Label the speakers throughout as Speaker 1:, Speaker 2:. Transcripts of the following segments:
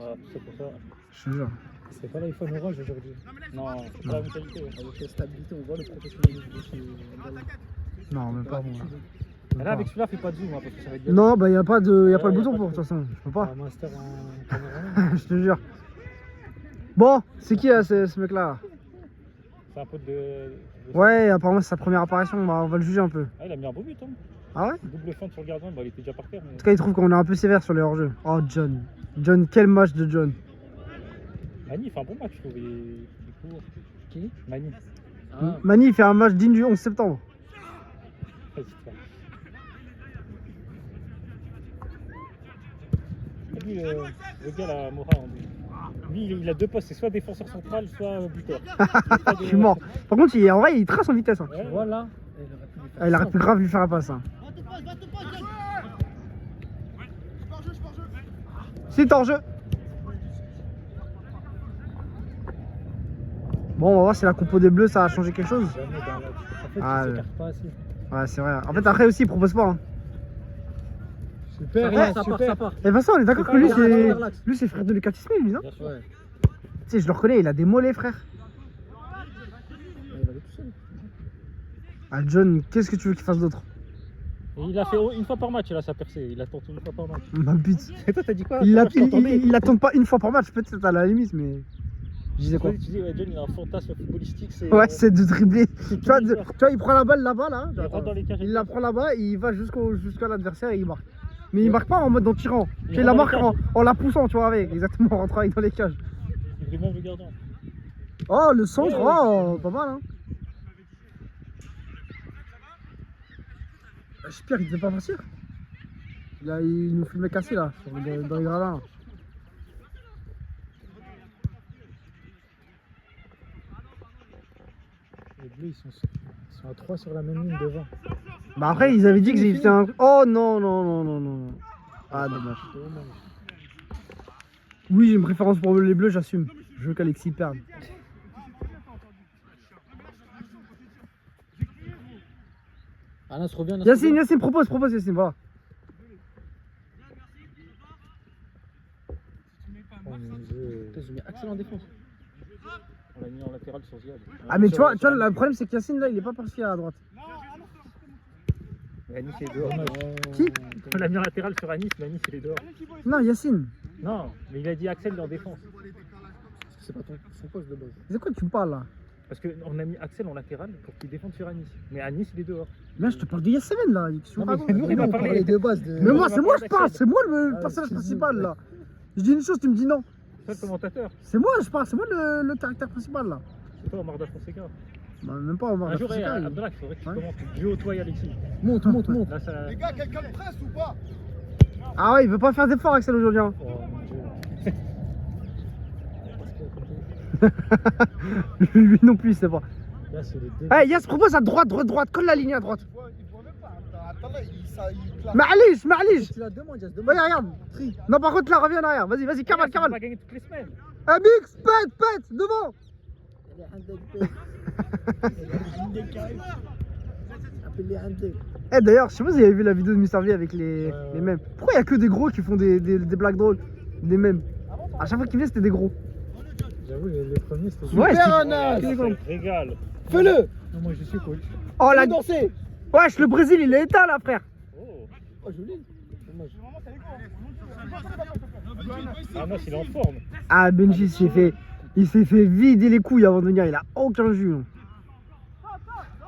Speaker 1: Ah, c'est pour ça.
Speaker 2: Je te jure.
Speaker 3: C'est pas l'iPhone orange aujourd'hui.
Speaker 1: Non, c'est pas la mentalité.
Speaker 3: Avec la stabilité, on voit le professionnalisme de chez Ndala.
Speaker 2: Non, même pas moi.
Speaker 1: Et là, avec celui-là, fais pas de zoom, hein, parce que ça va être bien.
Speaker 2: Non, bah y a pas de, y a pas le
Speaker 1: Ouais,
Speaker 2: bouton
Speaker 1: y a pas
Speaker 2: pour,
Speaker 1: de
Speaker 2: de toute façon. Je peux pas.
Speaker 3: Un master en caméra.
Speaker 2: Je te jure. Bon, c'est qui là, ce mec-là?
Speaker 1: C'est un pote de...
Speaker 2: Ouais, apparemment c'est sa première apparition, on va le juger un peu.
Speaker 1: Ah, il a mis un beau but, hein.
Speaker 2: Ah ouais?
Speaker 1: Double feinte sur le gardien, bah, il était déjà par terre. Mais...
Speaker 2: En tout cas, il trouve qu'on est un peu sévère sur les hors-jeux. Oh, John. John, quel match de John.
Speaker 1: Mani, il fait un bon match, je trouve. Il est court.
Speaker 3: Qui?
Speaker 1: Mani.
Speaker 3: Ah,
Speaker 2: Mani, il fait un match digne du 11 septembre.
Speaker 1: Vas-y, toi. Ah, lui, le gars, là, Mora, lui, il a deux postes, c'est soit défenseur central, soit buteur.
Speaker 2: Je suis mort. Par contre, en vrai, il trace en vitesse. Hein.
Speaker 1: Ouais,
Speaker 3: tu vois là,
Speaker 2: Il aurait pu grave lui faire la passe. Hein. C'est hors jeu. Bon, on va voir si la compo des Bleus ça a changé quelque chose.
Speaker 3: jamais dans la... En fait,
Speaker 2: Ah,
Speaker 3: il
Speaker 2: ouais.
Speaker 3: s'écarte pas assez.
Speaker 2: Ouais, c'est vrai. En fait, après aussi, il propose pas. Hein.
Speaker 3: Super,
Speaker 2: Ouais,
Speaker 3: ça part, ça part.
Speaker 2: Et Vincent, on est d'accord
Speaker 1: C'est
Speaker 2: que lui,
Speaker 1: pas
Speaker 2: c'est
Speaker 1: grave,
Speaker 2: lui, c'est frère de Lucas Ismail, lui, non?
Speaker 1: bien sûr.
Speaker 3: Ouais.
Speaker 2: Tu sais, je le reconnais, il a des mollets, frère.
Speaker 3: Il va aller tout seul.
Speaker 2: Ah, John, qu'est-ce que tu veux qu'il fasse d'autre?
Speaker 1: Et il a fait une fois par match, là, sa percée. Il a tenté une fois par match.
Speaker 2: Ma bite.
Speaker 1: Et toi, t'as dit quoi?
Speaker 2: Il
Speaker 1: Tout à l'heure, je t'entendais.
Speaker 2: attend pas une fois par match, peut-être à la limite, mais. Je disais quoi?
Speaker 1: Tu dis, ouais, John, il a un fantasme footballistique. C'est,
Speaker 2: Ouais, c'est de dribbler.
Speaker 1: c'est
Speaker 2: Tu vois,
Speaker 1: tout
Speaker 2: tu vois, il prend la balle là-bas, là.
Speaker 1: Il rentre dans les cages.
Speaker 2: Il la prend là-bas, il va jusqu'à l'adversaire et il marque. Mais il marque pas en mode en tirant. Tu sais, il la
Speaker 1: rentre dans
Speaker 2: marque
Speaker 1: les
Speaker 2: en la poussant, tu vois, avec. Exactement, en rentrant avec dans les cages.
Speaker 1: Il brille même le gardien.
Speaker 2: Oh, le centre,
Speaker 1: Ouais,
Speaker 2: oh, pas mal, hein. J'espère qu'il devait pas partir. Là, il nous fait le mec cassé, là, dans les gradins. Là.
Speaker 3: Les Bleus, ils sont à 3 sur la même ligne devant.
Speaker 2: Bah après, ils avaient dit que c'était un... Oh non, non, non, non, non. Ah, dommage.
Speaker 3: Dommage.
Speaker 2: Oui, j'ai une préférence pour les Bleus, j'assume. Je veux qu'Alexis perde.
Speaker 3: Anas revient. Anas
Speaker 2: Yacine,
Speaker 3: revient.
Speaker 2: propose Yacine, voilà.
Speaker 3: Oh mon dieu. Putain, ils ont mis Axel en défense.
Speaker 1: On l'a mis en latéral sur Ziad.
Speaker 2: Ah, mais tu vois, le problème, c'est que Yacine, là, il est pas parti à droite.
Speaker 1: Et Anis, il est dehors.
Speaker 2: Qui?
Speaker 1: On l'a mis en latéral sur Anis, mais Anis, il est dehors.
Speaker 2: Non, Yacine.
Speaker 1: Non, mais il a dit Axel il est en défense.
Speaker 3: C'est pas son poste de base.
Speaker 2: C'est quoi que tu me parles, là?
Speaker 1: Parce qu'on a mis Axel en latéral pour qu'il défende sur Anis. Mais Anis, il est dehors.
Speaker 2: Là, je te parle de Yacine, là. Qu'est-ce que tu me
Speaker 1: Non, mais
Speaker 2: racontes?
Speaker 1: nous, il m'a parlé
Speaker 3: de base de.
Speaker 2: Mais moi,
Speaker 1: on
Speaker 2: c'est
Speaker 1: va
Speaker 2: moi,
Speaker 1: parler
Speaker 2: je parle.
Speaker 1: d'Axel.
Speaker 2: C'est moi le
Speaker 3: Ah,
Speaker 2: personnage
Speaker 3: excuse-moi,
Speaker 2: principal,
Speaker 3: ouais.
Speaker 2: là. Je dis une chose, tu me dis non.
Speaker 1: C'est toi le commentateur.
Speaker 2: C'est moi, je parle. C'est moi le caractère principal, là.
Speaker 1: C'est toi, Omar Da Fonseca.
Speaker 2: Bah, même pas Omar
Speaker 1: Un jour,
Speaker 2: Fonseca, il-
Speaker 1: Abdallah, il faudrait que tu
Speaker 2: Ouais.
Speaker 1: commences. Duo, toi et Alexis.
Speaker 3: Monte, monte, monte.
Speaker 1: Là, ça.
Speaker 4: Les gars, quelqu'un le presse ou pas?
Speaker 2: Ah ouais, il veut pas faire d'efforts, Axel, aujourd'hui. Hein.
Speaker 3: Oh mon dieu.
Speaker 2: Lui non plus, c'est pas.
Speaker 3: Là, c'est les deux.
Speaker 2: Eh, Yass propose à droite, colle la ligne à droite.
Speaker 4: Il voit même pas. Attends, là, il claque.
Speaker 2: معليش
Speaker 3: Tu la demandes, Yass, demande.
Speaker 2: Vas-y, regarde. Non, par contre, là, reviens en arrière. Vas-y,
Speaker 1: On va
Speaker 2: cavale.
Speaker 1: gagner toutes les semaines.
Speaker 2: Eh, Mix, pète, devant. Eh, d'ailleurs, je sais pas si vous avez vu la vidéo de Mr V avec les mèmes. Pourquoi il y a que des gros qui font des blagues drôles? Des mèmes. À chaque fois qu'il vient, c'était des gros.
Speaker 3: J'avoue, les premiers, c'était
Speaker 2: Ouais,
Speaker 3: super.
Speaker 2: c'est-
Speaker 3: Anas.
Speaker 2: c'est bon.
Speaker 1: Régale.
Speaker 3: Fais-le. Non, moi, je suis coach.
Speaker 2: Oh, la
Speaker 3: danser.
Speaker 2: Wesh, le Brésil, il est éteint, là, frère.
Speaker 1: Oh.
Speaker 3: Oh, joli. Dommage.
Speaker 1: Ah non, il est en forme.
Speaker 2: Ah, Benji il s'est fait vider les couilles avant de venir. Il a aucun jus. Hein.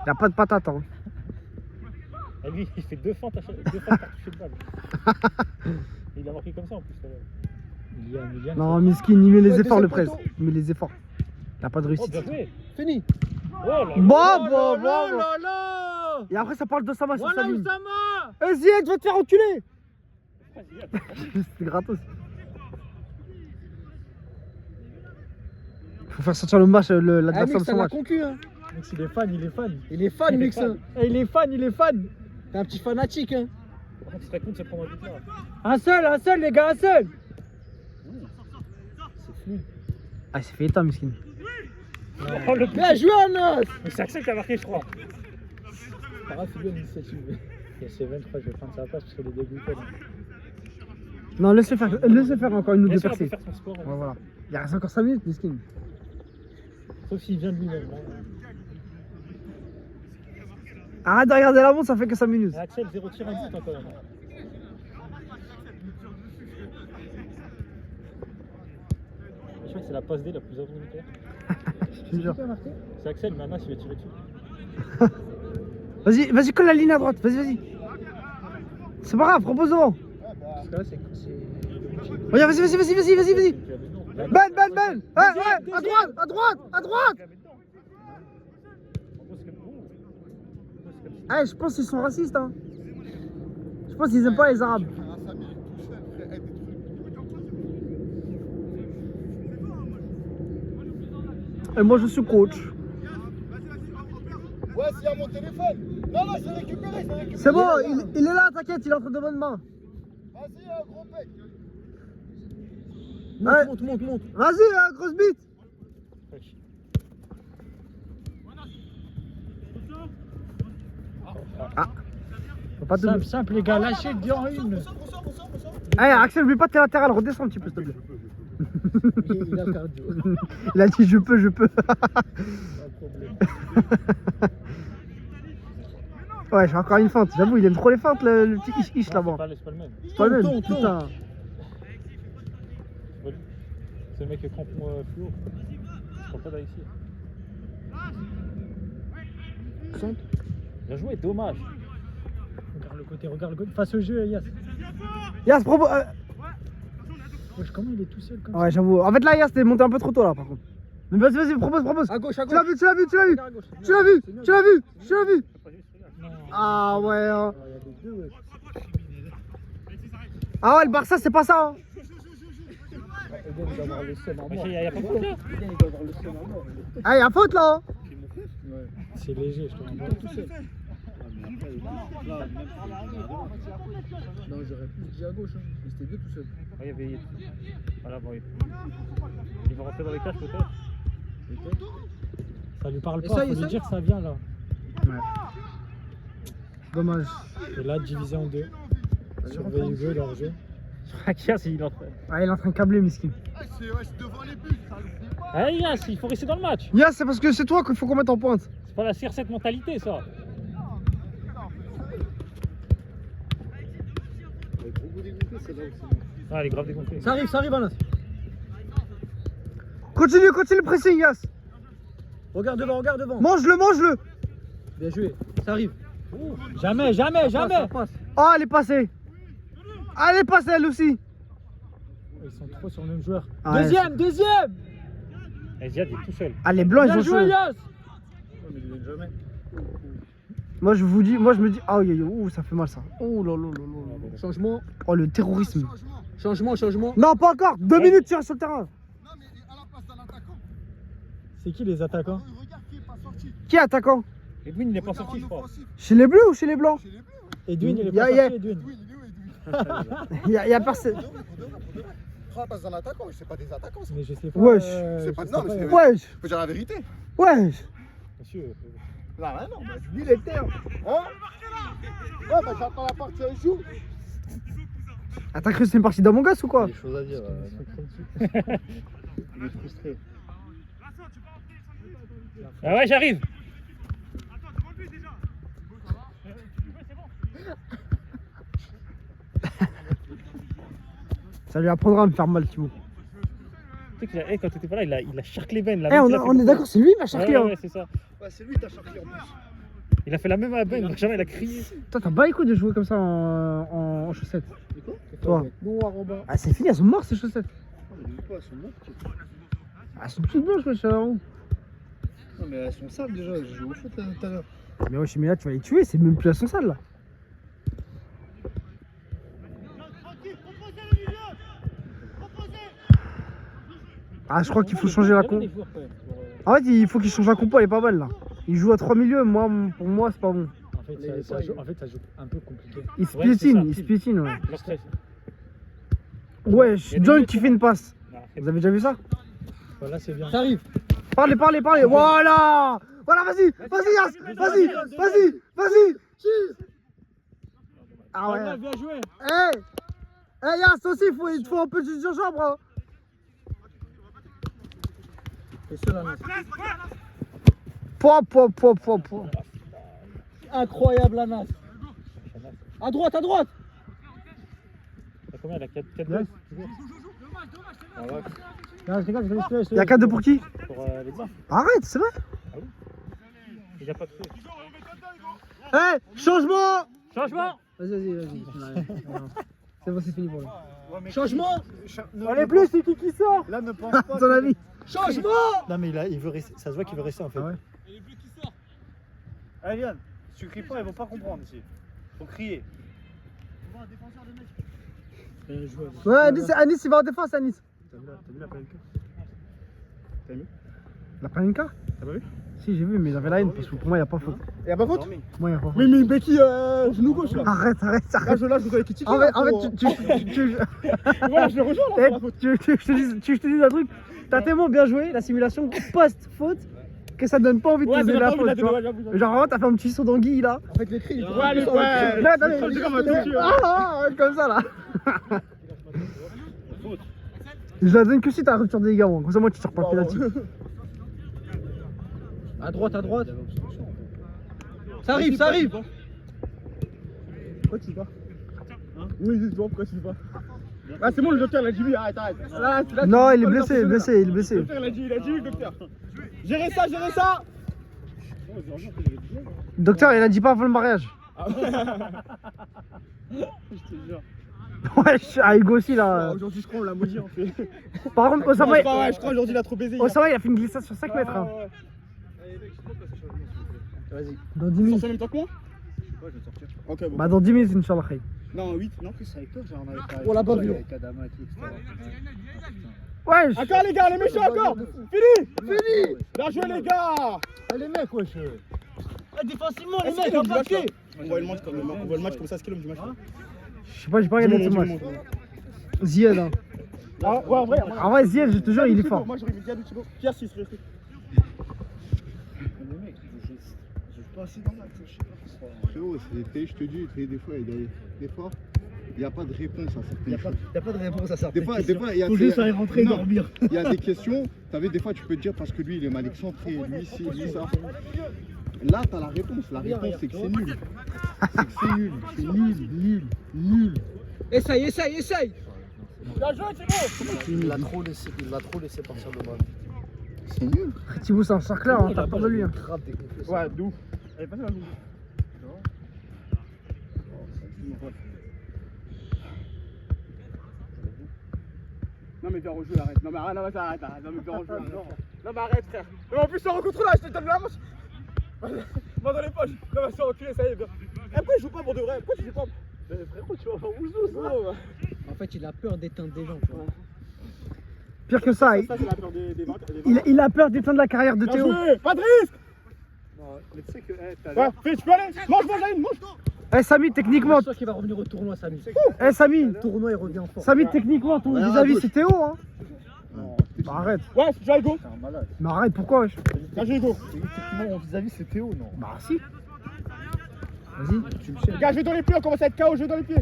Speaker 2: Il a pas de patate. Hein.
Speaker 1: Et lui, il fait deux fentes par toucher de balle. Il a marqué comme ça en plus.
Speaker 3: Milian.
Speaker 2: Non, Miskin, il met les
Speaker 3: Ouais,
Speaker 2: efforts, le
Speaker 3: deuxième
Speaker 2: presse.
Speaker 3: poteau.
Speaker 2: Il met les efforts. Il a pas de
Speaker 1: Oh,
Speaker 2: réussite.
Speaker 1: bien joué.
Speaker 3: Fini.
Speaker 1: Oh là là.
Speaker 2: Bon.
Speaker 3: là.
Speaker 2: Et après, ça parle de Sama sur sa
Speaker 3: Voilà
Speaker 2: ligne.
Speaker 3: Oussama.
Speaker 2: Zied, va te faire enculer.
Speaker 1: Vas-y,
Speaker 2: C'était gratos. Faut faire sortir le match,
Speaker 3: Ah,
Speaker 2: l'adversaire de
Speaker 3: Mix,
Speaker 2: son
Speaker 3: ça l'a
Speaker 2: match.
Speaker 3: concu, hein.
Speaker 1: Mix, il est fan.
Speaker 3: Il est fan,
Speaker 1: Il est
Speaker 3: Mix.
Speaker 1: fan.
Speaker 3: Hein. Eh, il est fan. T'es un petit fanatique, hein.
Speaker 1: Par contre, tu serais con de se prendre un but là.
Speaker 3: Un seul, les gars, un seul.
Speaker 1: C'est fluide.
Speaker 2: Ah, il s'est fait éteindre, Miskin.
Speaker 1: Oh, le
Speaker 3: Bien joué, Anas.
Speaker 1: Mais c'est Axel qui a marqué, je crois.
Speaker 3: Para, c'est bien l'initiative. Il y a Seven, je crois que je vais prendre sa place parce qu'elle est dégoûtée. Là.
Speaker 2: Non, laisse-le faire encore une ou deux
Speaker 1: Laisse-le un peu
Speaker 2: percées.
Speaker 1: faire son sport.
Speaker 2: Ouais, voilà. Il reste encore 5 minutes, Miskin.
Speaker 1: Sauf s'il vient de lui-même.
Speaker 2: Arrête de regarder la montre, ça fait que 5 minutes.
Speaker 1: Et Axel, 0 tir, 1 but encore. Je crois que c'est la passe D la plus avantageuse.
Speaker 2: Je te jure.
Speaker 1: C'est Axel, mais Anas il va tirer dessus.
Speaker 2: Vas-y, colle la ligne à droite. Vas-y. C'est pas grave, propose devant.
Speaker 3: Parce que là, c'est.
Speaker 2: Regarde, vas-y.
Speaker 1: Tu la mets dedans.
Speaker 2: Ben. À droite.
Speaker 1: En gros, c'est comme.
Speaker 2: Eh, je pense qu'ils sont racistes, hein. Je pense qu'ils aiment pas les Arabes.
Speaker 4: Frère, un Samy, tout seul, frère, aide des trucs.
Speaker 2: Et moi, je suis coach.
Speaker 4: Ouais, s'il y a mon téléphone. Non, c'est récupéré.
Speaker 2: C'est bon, il est là, t'inquiète, il est entre de bonnes mains.
Speaker 4: Vas-y, gros pec.
Speaker 2: Ouais.
Speaker 3: Monte.
Speaker 2: Vas-y, grosse bite.
Speaker 1: Wesh.
Speaker 2: Faut pas te...
Speaker 3: Simple, les gars, lâchez le en une.
Speaker 2: Eh, Axel, oublie pas tes latérales, redescends un petit peu, s'il te plaît.
Speaker 3: Il a le cardio.
Speaker 2: Il a dit je peux.
Speaker 3: Pas de problème.
Speaker 2: Ouais, j'ai encore une feinte. J'avoue, il aime trop les feintes, le petit ish
Speaker 1: Non,
Speaker 2: là-bas.
Speaker 1: c'est pas le même.
Speaker 2: C'est pas le même,
Speaker 3: Ton.
Speaker 2: putain.
Speaker 1: C'est le mec qui est crampon fluo. Je comprends pas d'ici.
Speaker 3: Centre.
Speaker 1: Bien joué, dommage.
Speaker 3: Regarde le côté. Face au jeu, Yas.
Speaker 2: Yas, propos.
Speaker 3: Wesh, comment il est tout seul comme ça?
Speaker 2: Ouais, j'avoue. En fait, là, Yas, t'es monté un peu trop tôt, là, par contre. Mais vas-y, propose.
Speaker 3: À gauche.
Speaker 2: Tu l'as vu.
Speaker 3: Regarde à gauche.
Speaker 2: Tu l'as vu.
Speaker 3: Non.
Speaker 2: Ah ouais. Hein.
Speaker 3: Il y a des deux, wesh.
Speaker 2: Ah ouais, le Barça, c'est pas ça. Hein.
Speaker 3: Eden, il doit avoir le seum en
Speaker 1: Mais
Speaker 3: mort.
Speaker 1: il y a pas de faute là.
Speaker 3: Eden, il doit avoir le seum en mort.
Speaker 2: Ah, y'a faute là. Hein.
Speaker 3: Ouais. C'est léger, je te rends tout seul. Non, j'aurais plus dit à gauche, hein. Mais c'était deux tout seul.
Speaker 1: Il y avait. Voilà, bon. Il va rentrer dans les cages peut-être.
Speaker 3: Ça lui parle
Speaker 5: Et
Speaker 3: pas,
Speaker 5: ça,
Speaker 3: faut
Speaker 5: et
Speaker 3: lui
Speaker 5: ça
Speaker 3: dire ça vient là.
Speaker 2: Dommage.
Speaker 3: Et là, divisé en deux. Surveille Hugo, leur jeu.
Speaker 1: Akias, il est en train.
Speaker 2: Ah, il est en train de câbler, Miskin.
Speaker 4: Ah, c'est devant les buts, ça le fait pas.
Speaker 1: Ah, Yas, il faut rester dans le match.
Speaker 2: Yas, c'est parce que c'est toi qu'il faut qu'on mette en pointe.
Speaker 1: C'est pas la CR7 mentalité ça. Ah, elle est grave dégonflée.
Speaker 5: Ça arrive, Anas.
Speaker 2: Continue le pressing, Yas.
Speaker 5: Regarde devant.
Speaker 2: Mange-le.
Speaker 5: Bien joué. Ça arrive.
Speaker 3: Jamais.
Speaker 5: Ça passe.
Speaker 2: Ah, elle est passée. Elle aussi.
Speaker 3: Ils sont trop sur le même joueur.
Speaker 2: Ah,
Speaker 3: Deuxième.
Speaker 1: Et Ziad est tout seul.
Speaker 2: Ah, les blancs, ils
Speaker 3: Bien
Speaker 2: ont
Speaker 3: joué,
Speaker 2: chaud.
Speaker 3: Yas.
Speaker 2: Moi, je me dis, ah, ouh, ça fait mal ça. Oh là là là là.
Speaker 5: Changement.
Speaker 2: Oh, le terrorisme.
Speaker 5: Changement.
Speaker 2: Non, pas encore. 2 minutes, tu restes sur le terrain.
Speaker 4: Non, mais à la place d'un attaquant.
Speaker 3: C'est qui les attaquants?
Speaker 4: Regarde qui est pas sorti.
Speaker 2: Qui est attaquant?
Speaker 1: Edwin, il n'est pas
Speaker 4: Regarde
Speaker 1: sorti,
Speaker 4: en
Speaker 1: je crois.
Speaker 4: offensif.
Speaker 2: Chez les bleus ou chez les blancs?
Speaker 4: Chez les bleus, ouais.
Speaker 3: Edwin, il est
Speaker 2: Y a-
Speaker 3: pas
Speaker 2: y a-
Speaker 3: sorti, Edwin.
Speaker 4: Edwin, il est où, Edwin?
Speaker 2: Y a personne.
Speaker 4: Pour de vrai. Prends la place d'un attaquant, c'est pas des attaquants, ça.
Speaker 3: Mais je sais pas.
Speaker 2: Wesh.
Speaker 4: C'est pas-
Speaker 3: je
Speaker 4: non,
Speaker 3: sais
Speaker 4: mais c'est-
Speaker 3: pas.
Speaker 2: Wesh.
Speaker 4: Faut dire la vérité.
Speaker 1: Monsieur.
Speaker 4: Là, non, bah, lui, il est terre. Hein? Ouais, bah, j'attends la partie un jour.
Speaker 2: Ah, t'as cru que c'était une partie d'Among Us ou quoi?
Speaker 4: Des choses à dire. Il est frustré.
Speaker 1: Ah ouais, j'arrive.
Speaker 2: Ça lui apprendra à me faire mal, Thibaut.
Speaker 1: Tu sais qu'il a, quand t'étais pas là, il a charclé les veines.
Speaker 2: Eh, on est d'accord, c'est lui, ma charclé.
Speaker 1: Ouais, c'est ça.
Speaker 4: Ouais, c'est lui qui t'a charqué en plus.
Speaker 1: Il a fait la même à Ben, Benjamin, il a crié.
Speaker 2: Toi, t'as pas les couilles de jouer comme ça en chaussettes. Toi.
Speaker 5: Noir en bas.
Speaker 2: Ah, c'est fini, elles sont mortes ces chaussettes.
Speaker 4: Elles sont mortes.
Speaker 2: Ah, elles sont toutes blanches, wesh.
Speaker 4: Non, mais elles sont sales déjà. J'ai joué au foot tout à l'heure.
Speaker 2: Mais wesh, mais là, tu vas les tuer, c'est même plus à son sale là. Ah, je crois qu'il faut changer la compo. En fait, il faut qu'il change la compo, elle est pas bonne là. Il joue à 3 milieux, pour moi, c'est pas bon.
Speaker 3: En fait, ça joue un peu compliqué.
Speaker 2: Il se
Speaker 1: Ouais, c'est
Speaker 2: piétine, ouais.
Speaker 1: Leur stress.
Speaker 2: Wesh,
Speaker 1: Il y a des
Speaker 2: John
Speaker 1: milieux
Speaker 2: qui fait une passe.
Speaker 1: Non,
Speaker 2: Vous avez déjà vu ça?
Speaker 3: Voilà, c'est bien.
Speaker 5: Ça arrive.
Speaker 2: Parlez. Voilà, vas-y. Ah
Speaker 3: Voilà,
Speaker 2: ouais.
Speaker 3: bien joué.
Speaker 2: Hey, Eh, Yass aussi, il te faut un peu de jus de gingembre. Hein.
Speaker 5: Et seul Anas.
Speaker 2: Po.
Speaker 5: Incroyable Anas. À droite, à droite.
Speaker 1: T'as combien là? 4
Speaker 2: Yes.
Speaker 1: balles
Speaker 2: Il y a 4-2 pour qui?
Speaker 1: pour les blancs.
Speaker 2: Arrête, c'est vrai.
Speaker 1: Il n'y a pas de feu.
Speaker 2: Eh, changement.
Speaker 1: Changement.
Speaker 2: Vas-y. C'est bon, c'est fini pour lui.
Speaker 5: Changement.
Speaker 2: Allez, plus, c'est qui sort?
Speaker 4: Là, ne pense pas.
Speaker 2: Ton avis?
Speaker 5: Changement.
Speaker 3: Non, mais il veut rester. Ça se voit qu'il veut rester en fait.
Speaker 2: Ah ouais.
Speaker 4: Allez, Yann, si tu cries pas, ils vont pas comprendre ici. Faut crier.
Speaker 3: Bien joué.
Speaker 2: Ouais, Anis, il va en défense, Anis.
Speaker 4: T'as vu la Panenka?
Speaker 2: La Panenka?
Speaker 4: T'as pas vu?
Speaker 2: Si, j'ai vu, mais j'avais la haine parce que pour moi, il n'y a pas faute.
Speaker 4: Y'a pas faute?
Speaker 2: Moi, il n'y a pas faute.
Speaker 4: Mais Becky, genou gauche là.
Speaker 2: Arrête.
Speaker 4: Là, je joue avec Kitty.
Speaker 2: En fait, tu.
Speaker 4: Voilà, je le rejoins là.
Speaker 2: Eh,
Speaker 4: sur la faute.
Speaker 2: tu veux que je te dise un truc? T'as tellement bien joué la simulation post-faute que ça donne pas envie de te donner la faute. Tu vois. Genre, vraiment, t'as fait un petit saut d'anguille là.
Speaker 4: Avec les cris.
Speaker 2: Ouais, non, mais- comme ça là. Je la donne que si t'as la rupture des ligaments. Comme ça, moi, tu tires pas le penalty.
Speaker 5: À droite, à droite. Ça arrive.
Speaker 4: Pourquoi tu vas? Oui, dis-toi, pourquoi tu vas? Ah, c'est bon, le docteur, il a dit oui, arrête. Là,
Speaker 2: Non, il est blessé. Le
Speaker 4: docteur, il a dit oui, docteur. Gérez ça.
Speaker 2: Docteur, il a dit pas avant le mariage.
Speaker 4: Je te jure.
Speaker 2: Ouais, à Hugo aussi là.
Speaker 4: Aujourd'hui, je crois, on l'a maudit en fait.
Speaker 2: Par contre, Osama,
Speaker 4: Je crois aujourd'hui, il a trop baisé.
Speaker 2: il a fait une glissade sur 5 mètres. Hein.
Speaker 4: Vas-y.
Speaker 2: Dans 10
Speaker 4: Tu
Speaker 2: minutes.
Speaker 4: sors en même temps que moi? Ouais, je vais sortir. Ok, bon.
Speaker 2: Bah, dans 10 minutes, Inch'Allah. Khaïr.
Speaker 4: Non, 8. Non, plus avec toi, j'en avais pas.
Speaker 5: Pour la bonne vidéo.
Speaker 4: Avec Adama et tout, etc.
Speaker 2: Ouais,
Speaker 4: Encore les gars, les méchants encore. Fini. Bien joué les gars.
Speaker 3: Les mecs, wesh.
Speaker 5: Défensivement,
Speaker 4: les mecs, on va le match comme ça, c'est quel homme du match?
Speaker 2: je sais pas, j'ai pas regardé ce match. Zied, hein.
Speaker 4: Ah, ouais, en vrai.
Speaker 2: En vrai, Zied, je te jure, il est fort.
Speaker 4: Moi, j'aurais mis Diadou Thibaut. Pierre 6, le truc.
Speaker 6: Les mecs, je pas assez dans l'axe, je sais pas. Frérot, je te dis, des fois, il n'y a pas de réponse à certaines choses.
Speaker 5: Y a pas de réponse à ça.
Speaker 6: Des fois, il y a
Speaker 5: Faut juste aller rentrer et
Speaker 6: non,
Speaker 5: dormir.
Speaker 6: il y a des questions, des fois, tu peux te dire parce que lui, il est mal excentré, lui, ci, lui, ça. Là, t'as la réponse. La réponse, c'est que c'est nul. C'est nul.
Speaker 5: Essaye.
Speaker 4: Bien joué, Thibaut.
Speaker 3: Il l'a trop laissé partir le ballon.
Speaker 6: C'est nul.
Speaker 2: Thibaut, c'est un cercleur, hein, t'as peur de lui. Hein.
Speaker 4: Ouais, d'où? Allez, passez la joue. Non mais viens rejouer, arrête. Non mais arrête, arrête. Non mais viens rejouer. Non mais arrête frère. Non mais en plus c'est en contre là, je te donne la manche. Moi dans les poches. Non mais c'est enculé, ça y est. Viens. Et après je joue pas pour de vrai. Pourquoi tu joues pas? Mais frérot tu vas avoir ouzous.
Speaker 5: En fait, il a peur d'éteindre des gens. Tu vois.
Speaker 2: Pire que ça,
Speaker 4: Ça c'est la peur des vainqueurs.
Speaker 2: il a peur d'éteindre la carrière de
Speaker 4: Bien
Speaker 2: Théo.
Speaker 4: joué. Pas de risque.
Speaker 3: Non, mais tu sais que.
Speaker 4: Ouais, fais, tu peux aller. Mange, Aline, mange.
Speaker 2: Eh, Samy, techniquement.
Speaker 5: Je suis sûr qu'il va revenir au tournoi, Samy.
Speaker 2: Eh, Samy.
Speaker 5: Le tournoi, il revient fort.
Speaker 2: Samy, techniquement, ton vis-à-vis, c'est Théo, hein. Bah, arrête.
Speaker 4: Ouais, tu vas Hugo.
Speaker 6: C'est un malade.
Speaker 2: Mais arrête, pourquoi, wesh?
Speaker 4: Bien joué Hugo.
Speaker 6: Techniquement, vis-à-vis, c'est Théo, non?
Speaker 2: Bah, si. Vas-y.
Speaker 6: Tu me sais.
Speaker 4: Gars, je vais dans les pieds, on commence à être KO, je vais dans les pieds.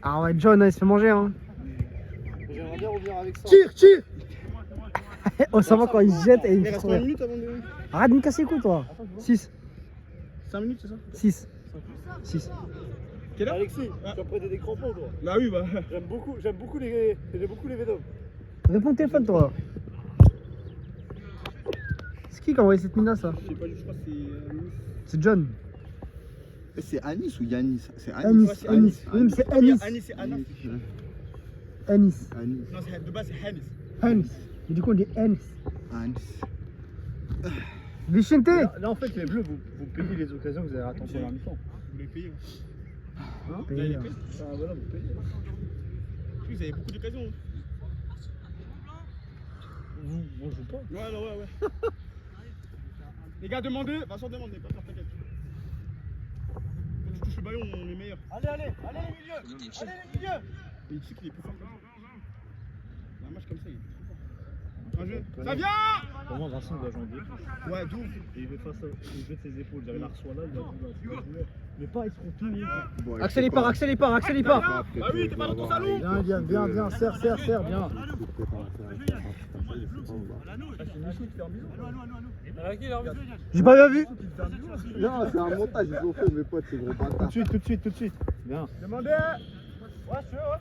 Speaker 2: Ah ouais, John, il se fait manger, hein.
Speaker 3: J'aimerais bien revenir avec ça.
Speaker 4: Tire.
Speaker 2: Osama, quand il se jette et il
Speaker 4: Il
Speaker 2: fait
Speaker 4: reste
Speaker 2: son
Speaker 4: 1
Speaker 2: rire.
Speaker 4: minute avant de.
Speaker 2: Arrête de me casser les couilles, toi. 6.
Speaker 4: 5 minutes, c'est ça?
Speaker 2: 6.
Speaker 4: Quelle heure?
Speaker 3: Alexis, tu as prêté des crampons, toi.
Speaker 4: Bah oui, bah.
Speaker 3: J'aime beaucoup les védos.
Speaker 2: Réponds au téléphone, toi. C'est qui a envoyé cette mina, ça?
Speaker 4: Je sais pas, je crois que c'est.
Speaker 2: C'est John.
Speaker 6: C'est Anis ou Yanis? C'est
Speaker 2: Anis.
Speaker 6: Anis.
Speaker 2: Oui, mais c'est Anis.
Speaker 4: Anis, c'est Anas.
Speaker 2: Anis.
Speaker 6: Anis.
Speaker 4: Non, de base, c'est Anis.
Speaker 2: Anis. Mais du coup, on dit Anis.
Speaker 6: Anis.
Speaker 2: Vicente.
Speaker 3: Là, en fait, les bleus, vous payez les occasions que vous avez ratées en première mi-temps.
Speaker 4: Vous les payez.
Speaker 2: Payé, hein.
Speaker 3: Ah, voilà, vous payez.
Speaker 4: Vous avez beaucoup d'occasions.
Speaker 3: On joue pas.
Speaker 4: Ouais. Les gars, demandez. Vincent demande, mais pas faire t'inquiète. Quand tu touches le ballon, on est meilleur.
Speaker 3: Allez, les milieux.
Speaker 4: Mais tu sais qu'il est plus fort comme ça. Dans un match comme ça, il est plus fort. Ça vient.
Speaker 1: Pour moi, Vincent doit jongler.
Speaker 6: Ouais, d'où?
Speaker 1: Et il veut face à, il veut de ses épaules. J'avais la reçoit là, il a dit bah, mais pas être tout.
Speaker 6: Bon,
Speaker 2: Axel il part, Axel il part, Axel il part.
Speaker 4: Bah oui, t'es pas dans ton salon.
Speaker 3: Viens, serre, bien.
Speaker 2: J'ai pas bien vu.
Speaker 6: Non, c'est un montage, ils ont fait, mes potes, ces gros bâtards.
Speaker 1: Tout de suite. Bien.
Speaker 4: Demandez. Ouais, je suis heureux.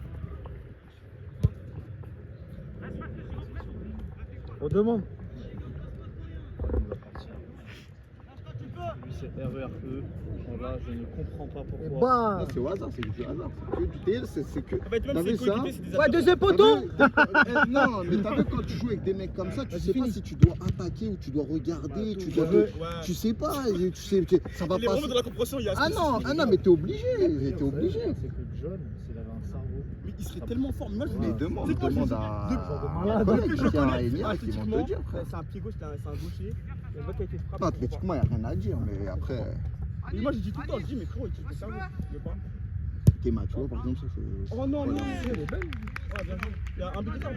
Speaker 3: On demande.
Speaker 1: Lui, c'est RERE. Voilà, je ne comprends pas
Speaker 3: Et
Speaker 1: pourquoi.
Speaker 3: bah.
Speaker 6: Non, c'est au hasard, c'est du hasard. C'est que du TL, c'est que.
Speaker 4: En fait, même
Speaker 6: T'as
Speaker 4: si
Speaker 6: vu
Speaker 4: c'est
Speaker 6: ça?
Speaker 4: coéquipier, c'est des
Speaker 2: Ouais,
Speaker 4: attaquants.
Speaker 2: deuxième poteau.
Speaker 6: Non, mais t'as vu quand tu joues avec des mecs comme ça, tu sais pas si tu dois attaquer ou tu dois regarder, tu dois.
Speaker 4: Ouais.
Speaker 6: Tu sais pas, ça va
Speaker 4: Il est
Speaker 6: pas.
Speaker 4: vraiment dans la compréhension, il y a
Speaker 6: Ah non, mais t'es obligé, t'es obligé.
Speaker 1: C'est que John, s'il avait un cerveau.
Speaker 4: Mais il serait tellement fort. Mais moi, je
Speaker 6: Mais
Speaker 4: me
Speaker 6: demande
Speaker 4: C'est quoi, je
Speaker 6: à.
Speaker 3: malade.
Speaker 6: Ouais,
Speaker 4: Depuis que je le
Speaker 6: tiens,
Speaker 4: connais,
Speaker 6: Elia, qui vont te dire, frère.
Speaker 4: c'est un pied gauche, c'est un gaucher. Le mec a été frappé.
Speaker 6: Non, athlétiquement, il n'y a rien à dire, mais après,
Speaker 4: Et moi, je dis tout le temps, je dis, mais frérot, il ça, il veut pas.
Speaker 6: Théma, tu vois, par exemple, ça c'est.
Speaker 4: Oh non,
Speaker 6: Voilà.
Speaker 4: elle est belle. Ah, bien joué. Il y a un but d'écart,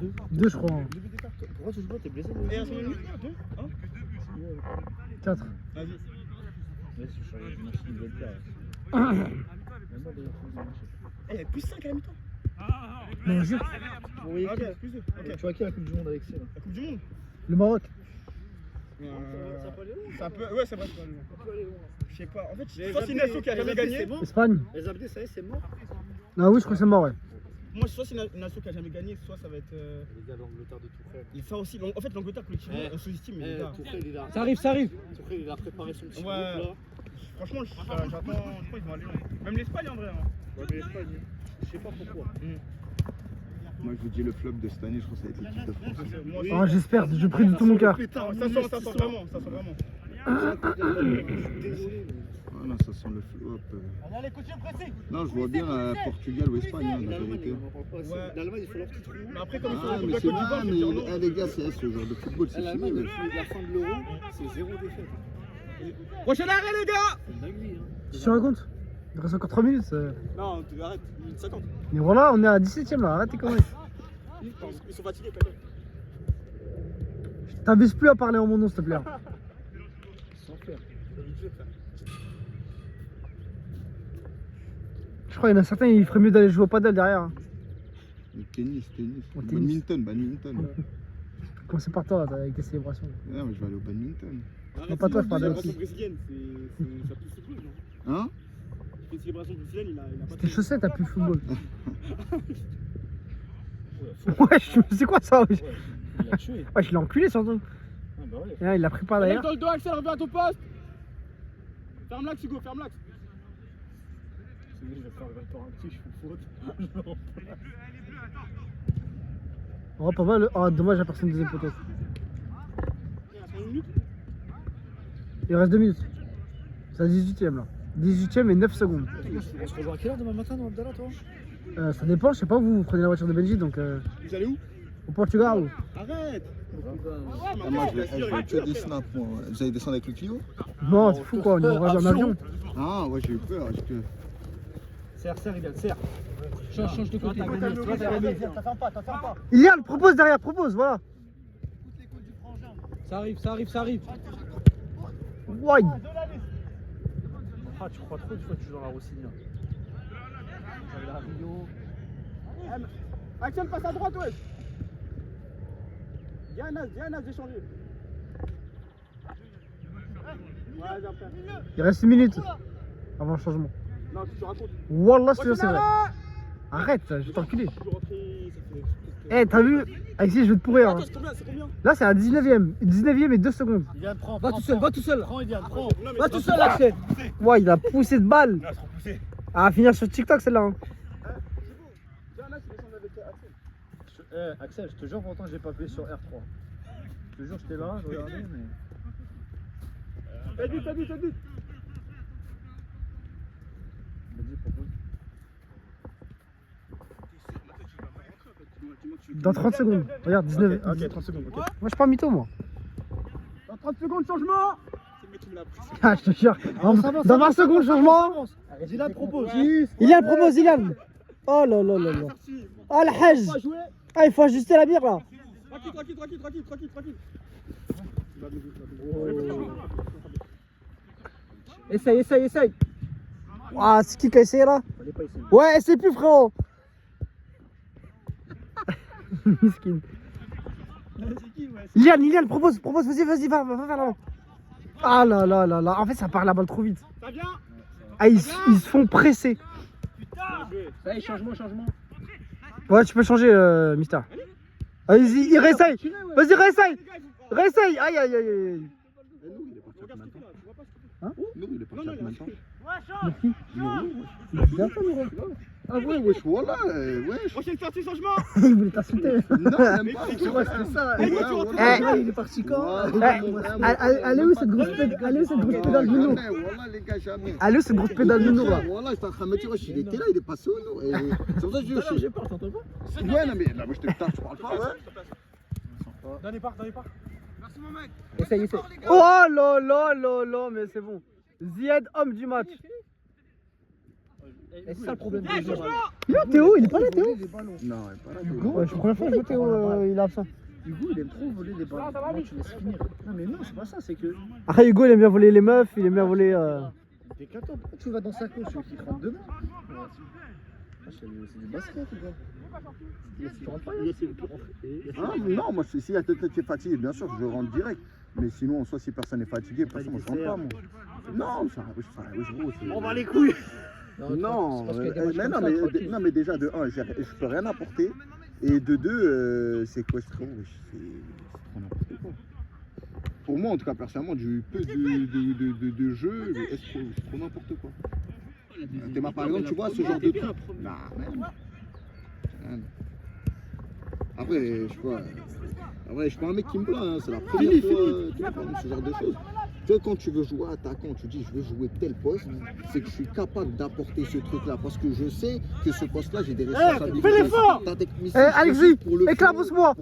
Speaker 4: deux.
Speaker 2: Deux je crois.
Speaker 4: Deux buts d'écart.
Speaker 1: Pourquoi tu joues pas? T'es blessé?
Speaker 4: Et un seconde minute, deux. Hein
Speaker 2: 4.
Speaker 4: Vas-y.
Speaker 1: Ouais, si je suis une machine de le faire. Même moi, d'ailleurs, faut que je marche.
Speaker 4: Eh, il y a plus 5 à la mi-temps.
Speaker 2: Non, je...
Speaker 1: Vous voyez
Speaker 4: Ok,
Speaker 1: qui
Speaker 4: plus 2.
Speaker 1: Tu
Speaker 4: Ok.
Speaker 1: vois qui a la Coupe du Monde avec ça là?
Speaker 4: La Coupe du Monde.
Speaker 2: Le Maroc.
Speaker 4: Ça peut. Ouais, c'est vrai. Je sais pas. En fait, soit c'est une nation qui a jamais gagné.
Speaker 2: Espagne.
Speaker 1: Les abdés, ça y est, c'est mort.
Speaker 2: Ah oui, je crois que c'est mort, ouais.
Speaker 4: Moi, soit c'est une nation qui a jamais gagné, soit ça va être.
Speaker 1: Les gars, l'Angleterre de Tourelle.
Speaker 4: Et ça aussi. En fait, l'Angleterre, collectivement, on sous-estime, mais les gars.
Speaker 1: Tourelle, il a.
Speaker 2: Ça arrive, ça arrive.
Speaker 1: Tourelle, il a préparé son petit
Speaker 4: Ouais.
Speaker 1: groupe là.
Speaker 4: Franchement, j'attends. Je crois qu'ils vont aller loin. Même l'Espagne en vrai. Hein.
Speaker 1: Ouais, mais l'Espagne, je sais pas pourquoi.
Speaker 6: Moi, je vous dis le flop de cette année, je crois que ça va être l'équipe de France.
Speaker 4: Moi aussi.
Speaker 2: Oh, j'espère, je prie de tout mon cœur.
Speaker 4: Ça sent vraiment. Ça sent vraiment.
Speaker 6: Ah non, ça sent le flop.
Speaker 4: Allez, continue le pressing.
Speaker 6: Non, je vois bien Portugal ou Espagne, hein, la vérité.
Speaker 4: Ouais.
Speaker 1: L'Allemagne, il faut leur petit trou.
Speaker 4: Mais après, comme ils sont
Speaker 6: Ah,
Speaker 4: en
Speaker 6: mais
Speaker 4: Coupe
Speaker 6: c'est
Speaker 4: de Côte d'Ivoire,
Speaker 6: vrai,
Speaker 4: je vais dire non.
Speaker 6: mais les gars, c'est ce genre de football, c'est
Speaker 1: L'Allemagne,
Speaker 6: fini.
Speaker 1: depuis la fin de l'Euro, c'est 0 défaite.
Speaker 4: Prochain arrêt, les gars.
Speaker 1: C'est une dinguerie, hein.
Speaker 2: Tu te racontes? Il reste encore 3 minutes.
Speaker 4: Non, arrête, 50.
Speaker 2: Mais voilà, on est à 17ème là, arrête tes conneries.
Speaker 4: Ils sont fatigués, peut-être.
Speaker 2: T'abuses plus à parler en mon nom, s'il te plaît.
Speaker 1: Sans faire.
Speaker 2: Je crois qu'il y en a certains, il ferait mieux d'aller jouer au paddle derrière. hein.
Speaker 6: Le tennis.
Speaker 2: Au tennis.
Speaker 6: Badminton.
Speaker 2: Commencez par toi, là, avec tes célébrations.
Speaker 6: Non, mais je vais aller au badminton.
Speaker 2: Non, pas toi, je parle
Speaker 4: célébration
Speaker 2: d'Alexis.
Speaker 4: brésilienne, ça pousse le football, non?
Speaker 6: Hein?
Speaker 4: Une célébration brésilienne, il a pas
Speaker 2: Tes chaussettes, t'as plus le football.
Speaker 1: Ouais,
Speaker 2: Wesh, c'est quoi ça? Wesh,
Speaker 1: ouais, il a tué.
Speaker 2: Wesh, il l'a enculé surtout.
Speaker 1: Ah bah ouais.
Speaker 2: Et là, il l'a pris par
Speaker 4: Mec
Speaker 2: derrière.
Speaker 4: dans le dos, Axel, reviens à ton poste. Ferme l'axe, Hugo, ferme l'axe.
Speaker 1: C'est lui, je vais faire un petit, je fais faute. Je me remplace.
Speaker 2: Oh, pas mal. Oh, dommage, la personne deuxième poteau.
Speaker 4: Il reste 1 minute.
Speaker 2: Il reste 2 minutes. C'est la 18ème là. 18ème et 9 secondes.
Speaker 1: On se rejoint à quelle heure demain matin dans Abdallah, toi?
Speaker 2: Ça dépend, je sais pas, vous prenez la voiture de Belgique donc
Speaker 4: Vous allez où?
Speaker 2: au Portugal ou?
Speaker 4: Arrête.
Speaker 6: Ah, moi, je vais que des snaps, moi. Vous allez descendre avec le Clio?
Speaker 2: Non, c'est fou quoi, on est en avion.
Speaker 6: Ah, ouais, j'ai eu peur. parce que-
Speaker 1: Serre, il serre. Change de côté.
Speaker 2: Ilian, propose derrière, propose, voilà.
Speaker 1: Ça arrive.
Speaker 2: Why?
Speaker 1: Ah, tu crois trop, tu vois, tu joues dans la Rossignol. J'avais la Rio.
Speaker 4: Axel, passe à droite, ouais. Viens, Naz, j'ai changé. Ouais, viens, frère.
Speaker 2: Il reste 1 minute avant le changement.
Speaker 4: Non, tu te racontes.
Speaker 2: Wallah, c'est vrai. Arrête, je vais t'enculer.
Speaker 4: Je suis rentré, ça fait.
Speaker 2: Eh, t'as vu? Alexis, je vais te pourrir. hein.
Speaker 4: Attends, c'est combien?
Speaker 2: Là, c'est à 19ème. 19ème et 2 secondes.
Speaker 1: Va tout seul, va tout seul. Prends, Eliane, prends.
Speaker 4: Non, mais
Speaker 1: Va
Speaker 4: c'est
Speaker 1: tout
Speaker 4: pas-
Speaker 1: seul, Axel.
Speaker 2: Ouais, il a poussé de balle.
Speaker 4: Ah, c'est trop poussé.
Speaker 2: À finir sur TikTok celle-là. hein.
Speaker 4: Viens, Naz, tu descends avec Axel.
Speaker 1: Axel, je te jure, pourtant, j'ai pas appuyé sur R3. Je te jure, j'étais là, je regardais, mais.
Speaker 4: Fais vite.
Speaker 1: Vas-y, propose.
Speaker 2: Dans 30 secondes. Regarde, 19.
Speaker 1: Ok, 30 secondes, ok.
Speaker 2: Moi, je pars mytho, moi.
Speaker 4: Dans 30 secondes, changement. C'est le mec qui me l'a pris.
Speaker 2: Ah, je te jure. Dans 20 secondes, changement.
Speaker 1: Dylan propose.
Speaker 2: Ilian, propose, Ilian. Oh là là là là. Oh, la hajj. Ah, il faut ajuster la bière là.
Speaker 4: Ah, Tranquille.
Speaker 2: Essaye. Ah, c'est qui a essayé là? Ouais, essaye plus, frérot. Miskin. Liliane, propose, vas-y, va vers l'avant. Ah là. En fait, ça part la balle trop vite.
Speaker 4: Ça vient.
Speaker 2: Ah, ils se font presser.
Speaker 5: Ça y est, changement.
Speaker 2: Ouais, tu peux changer, Mister. Vas-y, il réessaye. Vas-y, réessaye. Aïe.
Speaker 6: Nous, il est parti à combien de temps?
Speaker 2: Merci.
Speaker 6: Ah ouais, wesh, voilà, wesh.
Speaker 4: Prochaine sortie, changement.
Speaker 2: Il voulait t'insulter.
Speaker 6: Non, même pas.
Speaker 5: Tu vois, c'était ça. Il est parti quand?
Speaker 2: Elle est où cette grosse pédale du Nour?
Speaker 6: Voilà, les gars, jamais.
Speaker 2: Elle est où cette grosse pédale du Nour là?
Speaker 6: Voilà, j'étais en train de me dire, wesh, il était là, il est passé au Nour. Et c'est pour ça que je dis, wesh.
Speaker 5: J'ai peur, t'entends pas?
Speaker 6: Ouais, non, mais là, moi, je te tape, tu parles pas, ouais.
Speaker 1: Dans les parcs.
Speaker 4: Merci, mon mec.
Speaker 2: Essaye. Oh là, mais c'est bon. Zied, homme du match.
Speaker 5: C'est ça le problème.
Speaker 2: Il est où Théo? Il est pas là, Théo?
Speaker 6: Non, il est pas là.
Speaker 2: Ouais, je suis la première fois que je vois Théo, il est absent.
Speaker 5: Hugo, il aime trop voler les balles. Comment tu laisses finir? Non, mais non, c'est pas ça, c'est que.
Speaker 2: Après, Hugo, il aime bien voler les meufs, il aime bien voler.
Speaker 5: T'es qu'à toi, pourquoi tu vas dans sa course, celui qui rentre dedans? C'est du basket, ou quoi? Tu rentres pas,
Speaker 6: Ah, non, moi, si la tête est fatiguée, bien sûr, je rentre direct. Mais sinon, en soi, si personne n'est fatigué, de toute façon, moi, je rentre pas, moi. Non, ça, gros, c'est.
Speaker 4: On va les couilles.
Speaker 6: Non, mais déjà, de 1, je peux rien apporter. Et de 2, c'est quoi, c'est trop n'importe quoi. Pour moi, en tout cas, personnellement, du peu de jeu, c'est trop n'importe quoi. Théma, par exemple, tu vois, ce genre de truc. Non, même. Après, je suis pas un mec qui me plaint, hein. C'est la première fois que je parle de ce genre de choses. Tu vois, quand tu veux jouer attaquant, tu dis je veux jouer tel poste, c'est que je suis capable d'apporter ce truc-là parce que je sais que ce poste-là, j'ai des responsabilités.
Speaker 2: Fais l'effort. Alexis, éclabousse-moi,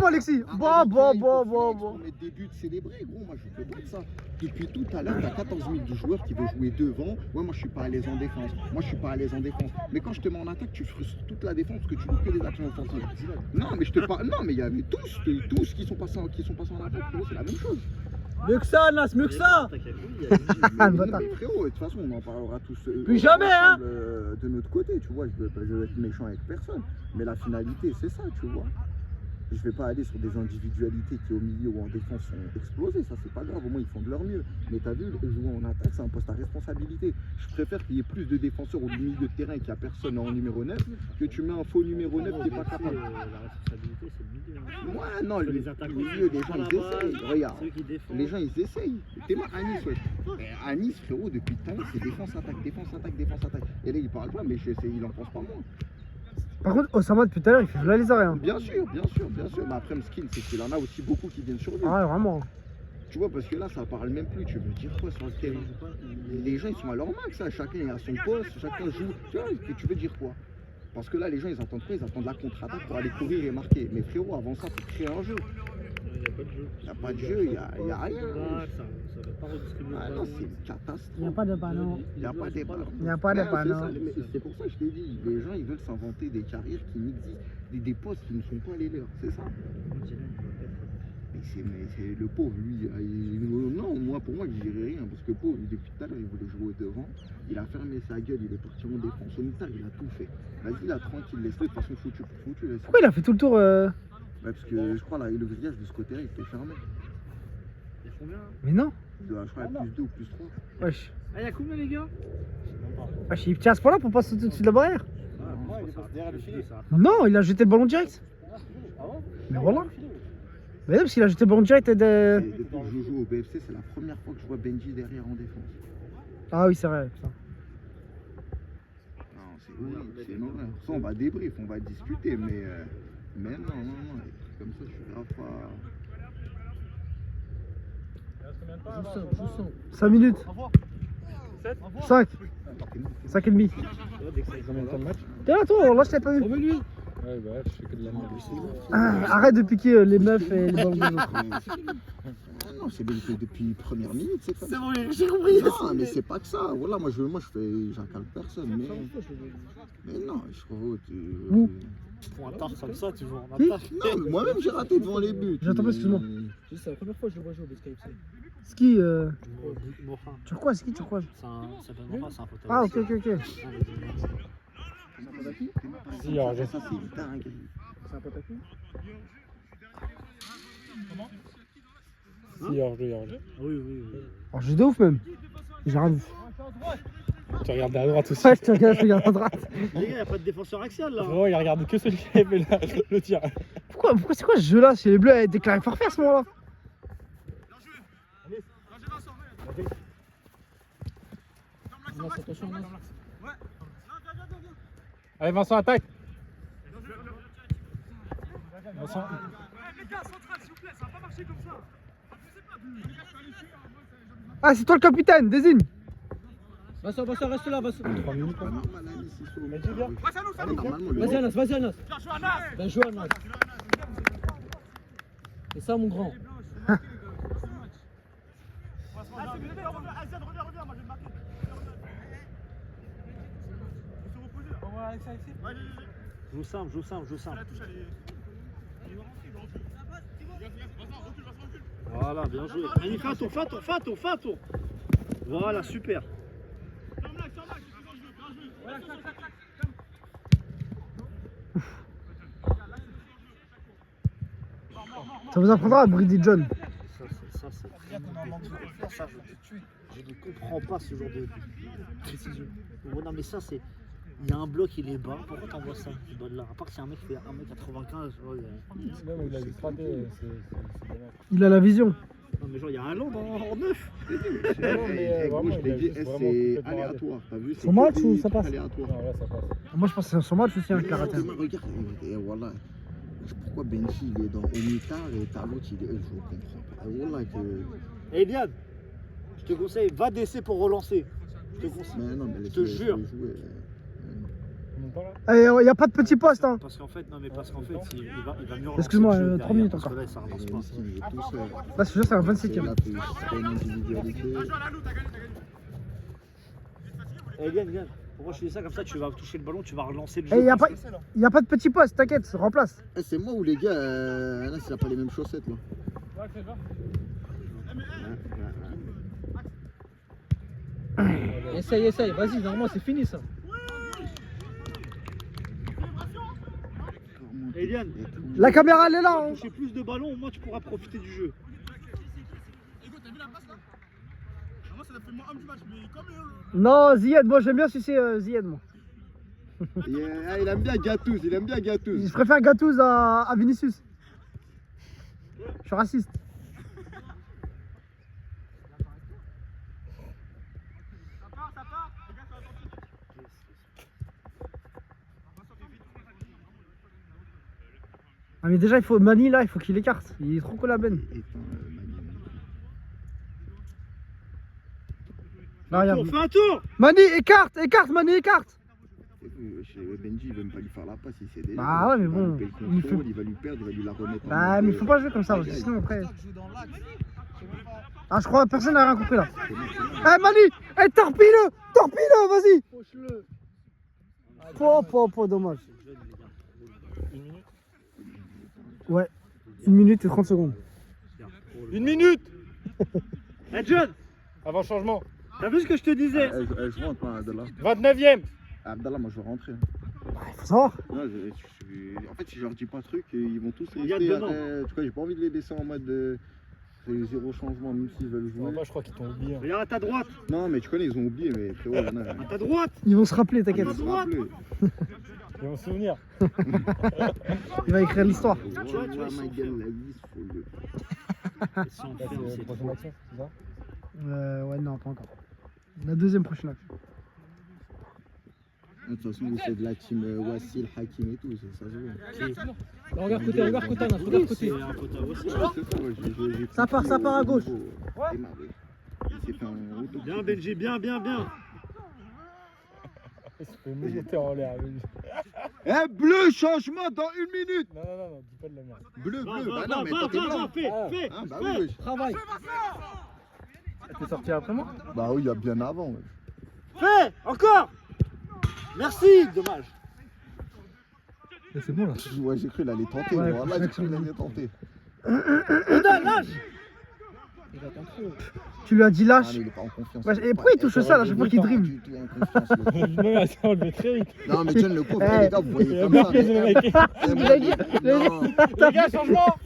Speaker 2: Alexis.
Speaker 6: Bon. Mes débuts de célébrer, gros, moi je fais pas de ça. Depuis tout à l'heure, t'as 14 000 joueurs qui veulent jouer devant. Ouais, moi je suis pas à l'aise en défense. Mais quand je te mets en attaque, tu frustres toute la défense parce que tu loues que des actions offensives. Non, mais je te parle. Non, mais il y avait tous qui sont passés en attaque, c'est la même chose.
Speaker 5: Mieux que ça, Nas, mieux que ça!
Speaker 6: Mais frérot, de toute façon, on en parlera tous.
Speaker 5: Plus jamais, hein!
Speaker 6: De notre côté, tu vois, je veux être méchant avec personne. Mais la finalité, c'est ça, tu vois. Je vais pas aller sur des individualités qui au milieu ou en défense sont explosées, ça c'est pas grave, au moins ils font de leur mieux. Mais t'as vu, jouer en attaque, c'est un poste à responsabilité. Je préfère qu'il y ait plus de défenseurs au milieu de terrain et qu'il n'y a personne en numéro 9 que tu mets un faux numéro 9 qui n'est pas capable.
Speaker 1: La responsabilité, c'est le milieu.
Speaker 6: Ouais, non,
Speaker 1: Les attaquants,
Speaker 6: le milieu, les gens ils essayent. Regarde, les gens ils essayent. T'es mal à Nice, ouais. À Nice, frérot, depuis tout à l'heure, c'est défense-attaque. Et là, il parle pas, mais il en pense pas moins.
Speaker 2: Par contre, Osama, depuis tout à l'heure, il fait là les arrêts. Hein.
Speaker 6: Bien sûr. Mais après, le skill, c'est qu'il en a aussi beaucoup qui viennent sur lui.
Speaker 2: Ah ouais, vraiment.
Speaker 6: Tu vois, parce que là, ça parle même plus. Tu veux dire quoi sur le terrain? Les gens, ils sont à leur max, hein. Chacun a son poste, chacun joue. Tu vois, tu veux dire quoi? Parce que là, les gens, ils attendent quoi? Ils attendent la contre-attaque pour aller courir et marquer. Mais frérot, avant ça, faut créer un jeu. Il n'y a pas de jeu, il n'y a rien.
Speaker 1: Ça va pas redistribuer.
Speaker 6: Ah non, c'est une catastrophe.
Speaker 2: Il n'y a pas de panneau.
Speaker 6: Il n'y a pas de panneau. C'est pour ça que je t'ai dit, les gens ils veulent s'inventer des carrières qui n'existent, des postes qui ne sont pas les leurs, c'est ça. Mais c'est le pauvre, lui, non, moi pour moi je dirais rien, parce que pauvre, depuis tout à l'heure il voulait jouer devant, il a fermé sa gueule, il est parti en défense, au mi-temps il a tout fait. Vas-y là, tranquille, laisse-le, de toute façon foutu.
Speaker 2: Pourquoi il a fait tout le tour
Speaker 6: Parce que je crois là, le grillage de ce côté-là il était fermé.
Speaker 1: Il y a combien?
Speaker 2: Mais non.
Speaker 6: Il doit, je crois, il y a plus 2 ou plus 3.
Speaker 2: Wesh.
Speaker 1: Ah, il y a combien, les gars?
Speaker 2: Wesh, il tient à ce point-là pour passer au-dessus de la barrière.
Speaker 1: Ouais, il est passé derrière le filet, ça.
Speaker 2: Non, il a jeté le ballon direct.
Speaker 1: Ah bon?
Speaker 2: Mais voilà. Mais non, parce qu'il a jeté le ballon direct et de.
Speaker 6: Depuis que je joue au BFC, c'est la première fois que je vois Benji derrière en défense.
Speaker 2: Ah oui, c'est vrai, putain.
Speaker 6: Non, c'est horrible, c'est une horreur. Ça, on va débrief, on va discuter, mais non, des trucs comme ça, je suis grave pas.
Speaker 5: Je sens.
Speaker 2: 5 minutes. 5. 5 et demi.
Speaker 3: Combien de temps de match?
Speaker 2: T'es là, toi, là, je t'ai pas vu.
Speaker 3: Ouais, bah, je fais que de la merde.
Speaker 2: Arrête de piquer les meufs et les ballons de jeu.
Speaker 6: Ah non, c'est depuis première minute, c'est comme ça.
Speaker 4: C'est bon, j'ai compris.
Speaker 6: Non, mais c'est pas que ça. Voilà, moi je j'encale personne. Mais non, je trouve.
Speaker 3: Pour un tard comme ça, tu vois en
Speaker 2: Qui
Speaker 3: attaque.
Speaker 6: Non, mais moi-même j'ai raté devant les buts.
Speaker 2: J'entends pas, excuse-moi.
Speaker 5: C'est la première fois que je le vois jouer au Best KFC.
Speaker 2: Ski,
Speaker 3: Morin.
Speaker 2: turquoise, ski, turquoise.
Speaker 3: C'est un. Ça s'appelle Morin, c'est un pote.
Speaker 2: Ah, ok, ok, ok.
Speaker 6: C'est un pote à qui?
Speaker 1: Si, alors,
Speaker 6: Ça, c'est dingue.
Speaker 5: C'est un pote à qui?
Speaker 1: Si, hors-jeu, hors-jeu.
Speaker 3: Oui, oui, oui.
Speaker 2: Alors, j'ai de ouf même. J'ai rien vu.
Speaker 1: Tu regardes à droite aussi.
Speaker 2: Ouais, je te regarde à droite.
Speaker 3: Les gars, y'a pas de défenseur axial là.
Speaker 1: Oh, il regarde que celui qui avait le tir.
Speaker 2: Pourquoi c'est quoi ce jeu là? Si les bleus avaient déclaré forfait à ce moment là.
Speaker 5: Nas, attention, Nas.
Speaker 1: Allez, Vincent, attaque. Vincent.
Speaker 2: Ah, c'est toi le capitaine, désigne.
Speaker 5: Vincent, reste là, Vincent.
Speaker 1: 3 minutes.
Speaker 6: Pas normal, hein, Nice, ils sont-
Speaker 1: Mais dis bien.
Speaker 6: Allez, normalement, le
Speaker 5: Vas-y, Anas, vas-y, Anas. Bien joué, Anas. C'est ça, mon grand.
Speaker 3: Joue simple, joue simple, joue simple. Voilà, bien joué. Allez, fais un tour, fais un tour, fais un tour, fais un tour. Voilà, super.
Speaker 2: Ça vous apprendra à brider John.
Speaker 3: Je ne comprends pas ce genre de précision. Bon, non, mais ça, c'est. Il y a un bloc, il est bas. Pourquoi t'envoies ça, ce balle-là? À part que c'est un mec qui fait 1m95.
Speaker 1: Non, mais il a frappé, c'est dommage.
Speaker 2: Il a la vision.
Speaker 3: Non, mais genre, il y a un land en neuf.
Speaker 1: Non, mais
Speaker 6: Gros,
Speaker 1: vraiment,
Speaker 6: je
Speaker 1: il
Speaker 6: t'ai
Speaker 1: a
Speaker 6: dit,
Speaker 1: juste vraiment
Speaker 6: c'est
Speaker 1: complètement raté.
Speaker 6: aléatoire. T'as vu?
Speaker 2: Son match ou ça passe?
Speaker 6: Aléatoire.
Speaker 1: Non, là, ça passe.
Speaker 2: Moi je pense que c'est son match aussi, hein, Clara.
Speaker 6: Regarde, voilà. Pourquoi Benji il est dans Omitar et t'as l'autre il est. Je comprends pas. Voilà que.
Speaker 3: Eliane, je te conseille, va d'essai pour relancer. Je te conseille.
Speaker 6: Mais non, mais
Speaker 3: Je te jure.
Speaker 1: On monte pas là.
Speaker 2: Il n'y a pas de petit poste, hein.
Speaker 3: Parce qu'en fait, non, mais parce qu'en fait, il va mieux relancer.
Speaker 2: Excuse-moi,
Speaker 3: le jeu
Speaker 2: 3
Speaker 3: derrière,
Speaker 2: minutes
Speaker 3: parce que
Speaker 2: encore.
Speaker 3: là, ça relance pas.
Speaker 6: Il est tout seul.
Speaker 2: Là, ce jeu, c'est un 27ème.
Speaker 6: Là, c'est pas une individualité.
Speaker 3: Eliane, viens. Pourquoi je te dis ça comme ça, tu vas toucher le ballon, tu vas relancer le
Speaker 2: Et
Speaker 3: jeu.
Speaker 2: il n'y a pas de petit poste, t'inquiète, remplace.
Speaker 6: Eh, c'est moi ou les gars, là, il a pas les mêmes chaussettes là.
Speaker 5: Essaye, vas-y, normalement, c'est fini ça.
Speaker 3: Eliane,
Speaker 2: La caméra, elle est là.
Speaker 3: tu vas
Speaker 2: Hein.
Speaker 3: toucher plus de ballons, au moins tu pourras profiter du jeu.
Speaker 2: Non, Ziyad, moi j'aime bien sucer Ziyad, moi.
Speaker 6: Il aime bien Gattuso, il aime bien Gattuso.
Speaker 2: Je préfère Gattuso à Vinicius. Je suis raciste. Ah mais déjà il faut Mani là, il faut qu'il écarte. Il est trop collé à Ben. Là regarde.
Speaker 3: Fais un tour.
Speaker 2: Mani écarte, Mani écarte.
Speaker 6: Benji il veut même pas lui faire la passe, il sait déjà.
Speaker 2: Bah ouais, mais bon,
Speaker 6: Il,
Speaker 2: il
Speaker 6: contrôle, il va lui perdre, il va lui la remettre. en
Speaker 2: Bah
Speaker 6: mode,
Speaker 2: mais faut pas jouer comme ça, parce que sinon après. Ah je crois que personne n'a rien compris là. Eh Mani, torpille-le, vas-y.
Speaker 5: Poche-le.
Speaker 2: Po, dommage.
Speaker 1: Une minute.
Speaker 2: Ouais, 1 minute et 30 secondes.
Speaker 1: 1 minute.
Speaker 3: Hey John,
Speaker 1: Avant changement.
Speaker 3: t'as vu ce que je te disais?
Speaker 6: Je rentre, hein, Abdallah.
Speaker 1: 29ème.
Speaker 6: Abdallah, moi je veux rentrer.
Speaker 2: Bah, il faut savoir.
Speaker 6: Non, en fait, si je leur dis pas un truc, ils vont tous
Speaker 3: Regarde
Speaker 6: rester.
Speaker 3: dedans.
Speaker 6: En tout cas, j'ai pas envie de les laisser en mode c'est zéro changement, même s'ils veulent jouer.
Speaker 1: Moi, je crois qu'ils t'ont oublié. hein.
Speaker 3: Regarde à ta droite,
Speaker 6: Non, mais tu connais, ils ont oublié, mais frérot, il y en a.
Speaker 3: à ta droite.
Speaker 2: Ils vont se rappeler, t'inquiète.
Speaker 6: Ils se rappellent.
Speaker 1: Ils vont se souvenir.
Speaker 2: Il va écrire l'histoire.
Speaker 6: Wallah, ma gueule, la vis, faut le.
Speaker 1: Là, c'est la prochaine action, c'est ça?
Speaker 2: Ouais, non, pas encore. La deuxième prochaine action.
Speaker 6: De toute façon, c'est de la team Wassil, Hakim et tout, ça se voit.
Speaker 5: Regarde côté, Anas, regarde côté.
Speaker 3: C'est un pote à aussi.
Speaker 6: Ouais, c'est ça, ouais, j'ai
Speaker 2: Ça part à gauche.
Speaker 6: démarré. Il s'est fait un auto.
Speaker 3: Bien Benji, bien.
Speaker 1: Il se fait monter en l'air. lui.
Speaker 6: Eh, bleu, changement dans 1 minute.
Speaker 1: Non, dis pas de la merde.
Speaker 6: Bleu,
Speaker 3: Va,
Speaker 6: bleu.
Speaker 3: va,
Speaker 6: Bah non, mais toi t'es blanc.
Speaker 3: fais.
Speaker 6: Ah, bah oui,
Speaker 5: Travail.
Speaker 1: T'es sorti après moi?
Speaker 6: bah oui, il y a bien avant. Ouais.
Speaker 3: Fais, encore. Merci, dommage.
Speaker 1: C'est bon là.
Speaker 6: Ouais, j'ai cru qu'il allait tenter.
Speaker 2: Ouais,
Speaker 6: Voilà, j'ai cru qu'il allait tenter.
Speaker 3: Il va t'entrer.
Speaker 2: Tu lui as dit
Speaker 6: Ah,
Speaker 2: lâche.
Speaker 6: mais il est pas en confiance.
Speaker 2: Ouais, et pourquoi il touche ça là, à chaque fois qu'il dribble?
Speaker 6: Du tout en confiance. le pauvre.
Speaker 1: Je me mets à ça, on le met très vite.
Speaker 6: Non, mais John, le pauvre,
Speaker 2: Eh,
Speaker 6: les gars, vous voyez
Speaker 1: Il a
Speaker 6: comme
Speaker 1: bien
Speaker 6: ça.
Speaker 1: pris le mec.
Speaker 6: Non,
Speaker 4: Les gars, changement.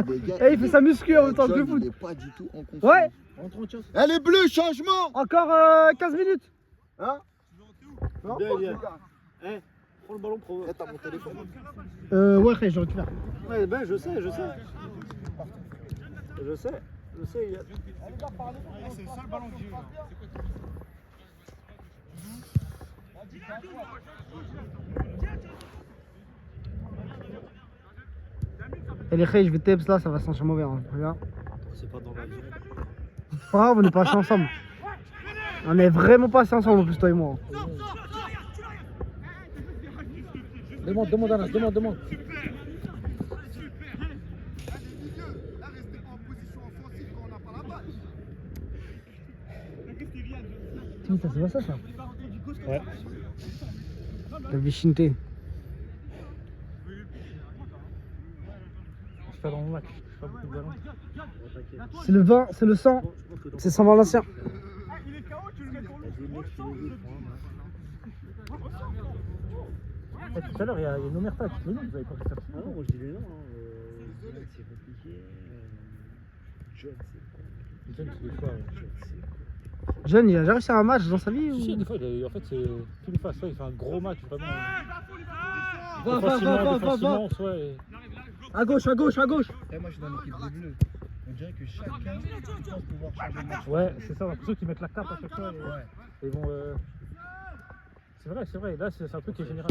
Speaker 6: les gars,
Speaker 2: Eh, il fait sa muscu en même temps que le
Speaker 6: John,
Speaker 2: foot.
Speaker 6: il est pas du tout en confiance.
Speaker 2: Ouais.
Speaker 3: Rentre en chasse.
Speaker 6: Elle est bleue, changement.
Speaker 2: Encore 15 minutes.
Speaker 6: Hein?
Speaker 3: Prends le ballon pour.
Speaker 6: T'as mon téléphone.
Speaker 2: Ouais, je récupère.
Speaker 3: Ouais, ben je sais. Il y a...
Speaker 4: C'est le seul ballon que j'ai eu.
Speaker 2: Et les Khay, je vais teps là, ça va sentir mauvais. Hein. Regarde.
Speaker 3: C'est pas dans la vie.
Speaker 2: C'est pas grave, on est pas assis ensemble. On est vraiment pas assis ensemble en plus, toi et moi.
Speaker 3: Demande, Anas, demande.
Speaker 2: Putain, c'est pas ça, ça.
Speaker 1: Ouais.
Speaker 2: La vichinité.
Speaker 1: Je fais dans mon match. Je fais pas beaucoup de ballons.
Speaker 2: C'est le 20, c'est le 100, c'est 120 l'ancien.
Speaker 4: Il est KO, tu le mets pour lui.
Speaker 1: Eh, tout à l'heure, il y a une omerta. Tu te souviens, vous avez pas fait ça.
Speaker 3: Ah non, moi je dis les noms. C'est compliqué. John,
Speaker 1: John, c'est des fois.
Speaker 2: John, il a déjà réussi à un match dans sa vie
Speaker 1: Si,
Speaker 2: ou...
Speaker 1: des fois, en fait, c'est tous les fois, soit il fait un gros match, vraiment.
Speaker 2: Va.
Speaker 1: Soit,
Speaker 2: À gauche.
Speaker 5: Et moi, je suis dans l'équipe des Bleus. On dirait que chacun pense pouvoir changer le match.
Speaker 1: ouais, c'est ça, j'ai l'impression qu'ils mettent la carte à chaque fois.
Speaker 5: Ouais.
Speaker 1: Et ils vont. C'est vrai, là, c'est un truc qui est général.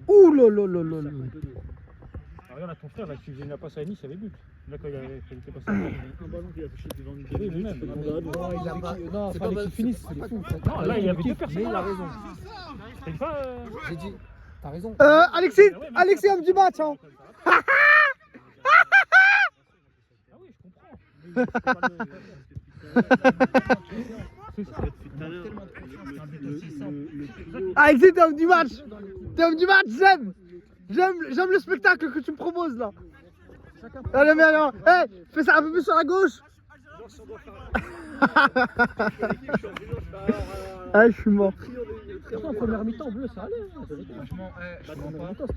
Speaker 2: Ouh lolololol.
Speaker 1: Alors, regarde, là, ton frère, là, tu faisais la passe à Nice, il y avait but. Là, quand il était passé à
Speaker 3: un ballon qu'il a touché devant une
Speaker 1: Oui, lui-même.
Speaker 5: Non, il a pas. Non,
Speaker 3: fallait qu'il
Speaker 5: finisse, c'est fou.
Speaker 1: Non, là, il y avait deux personnes.
Speaker 5: Mais il a raison.
Speaker 1: C'est pas.
Speaker 5: J'ai dit, t'as raison.
Speaker 2: Alexis, homme du match, hein.
Speaker 1: Ah oui, je comprends.
Speaker 2: Alexis, t'es homme du match. J'aime le spectacle que tu me proposes là. Allez, mais alors, hey, fais ça un peu plus sur la gauche. Ah, je suis mort.
Speaker 3: En première mi-temps, bleu, ça allait.
Speaker 5: Franchement, je comprends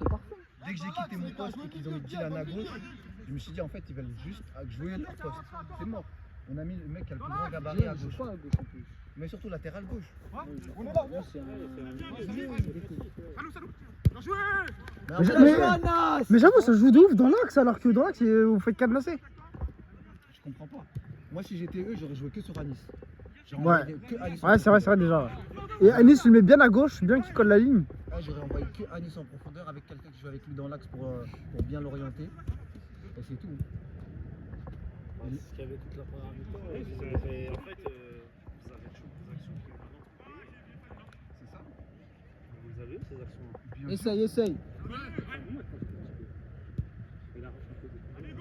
Speaker 5: pas. Dès que j'ai quitté mon poste et qu'ils ont mis Dylan à gauche, je me suis dit en fait ils veulent juste jouer leur poste. C'est mort. On a mis le mec qui a le plus grand gabarit à gauche. Mais surtout latéral gauche.
Speaker 4: On est là.
Speaker 2: Mais j'avoue, ça joue de ouf dans l'axe alors que dans l'axe, vous faites cadenasser.
Speaker 5: Je comprends pas. Moi si j'étais eux, j'aurais joué que sur Anis.
Speaker 2: Ouais.
Speaker 5: Que Anis
Speaker 2: Ouais, c'est vrai déjà. Et Anis, tu le mets bien à gauche, bien qu'il colle la ligne.
Speaker 5: Ah, j'aurais envoyé que Anis en profondeur avec quelqu'un qui joue avec lui dans l'axe pour bien l'orienter. Et c'est tout.
Speaker 3: C'est ce qu'il y avait toute la première mi-temps. En fait, vous avez toujours des actions qui vont
Speaker 5: C'est ça.
Speaker 3: Vous avez eu ces actions-là.
Speaker 2: Essaye.
Speaker 3: Il a rafraîchi des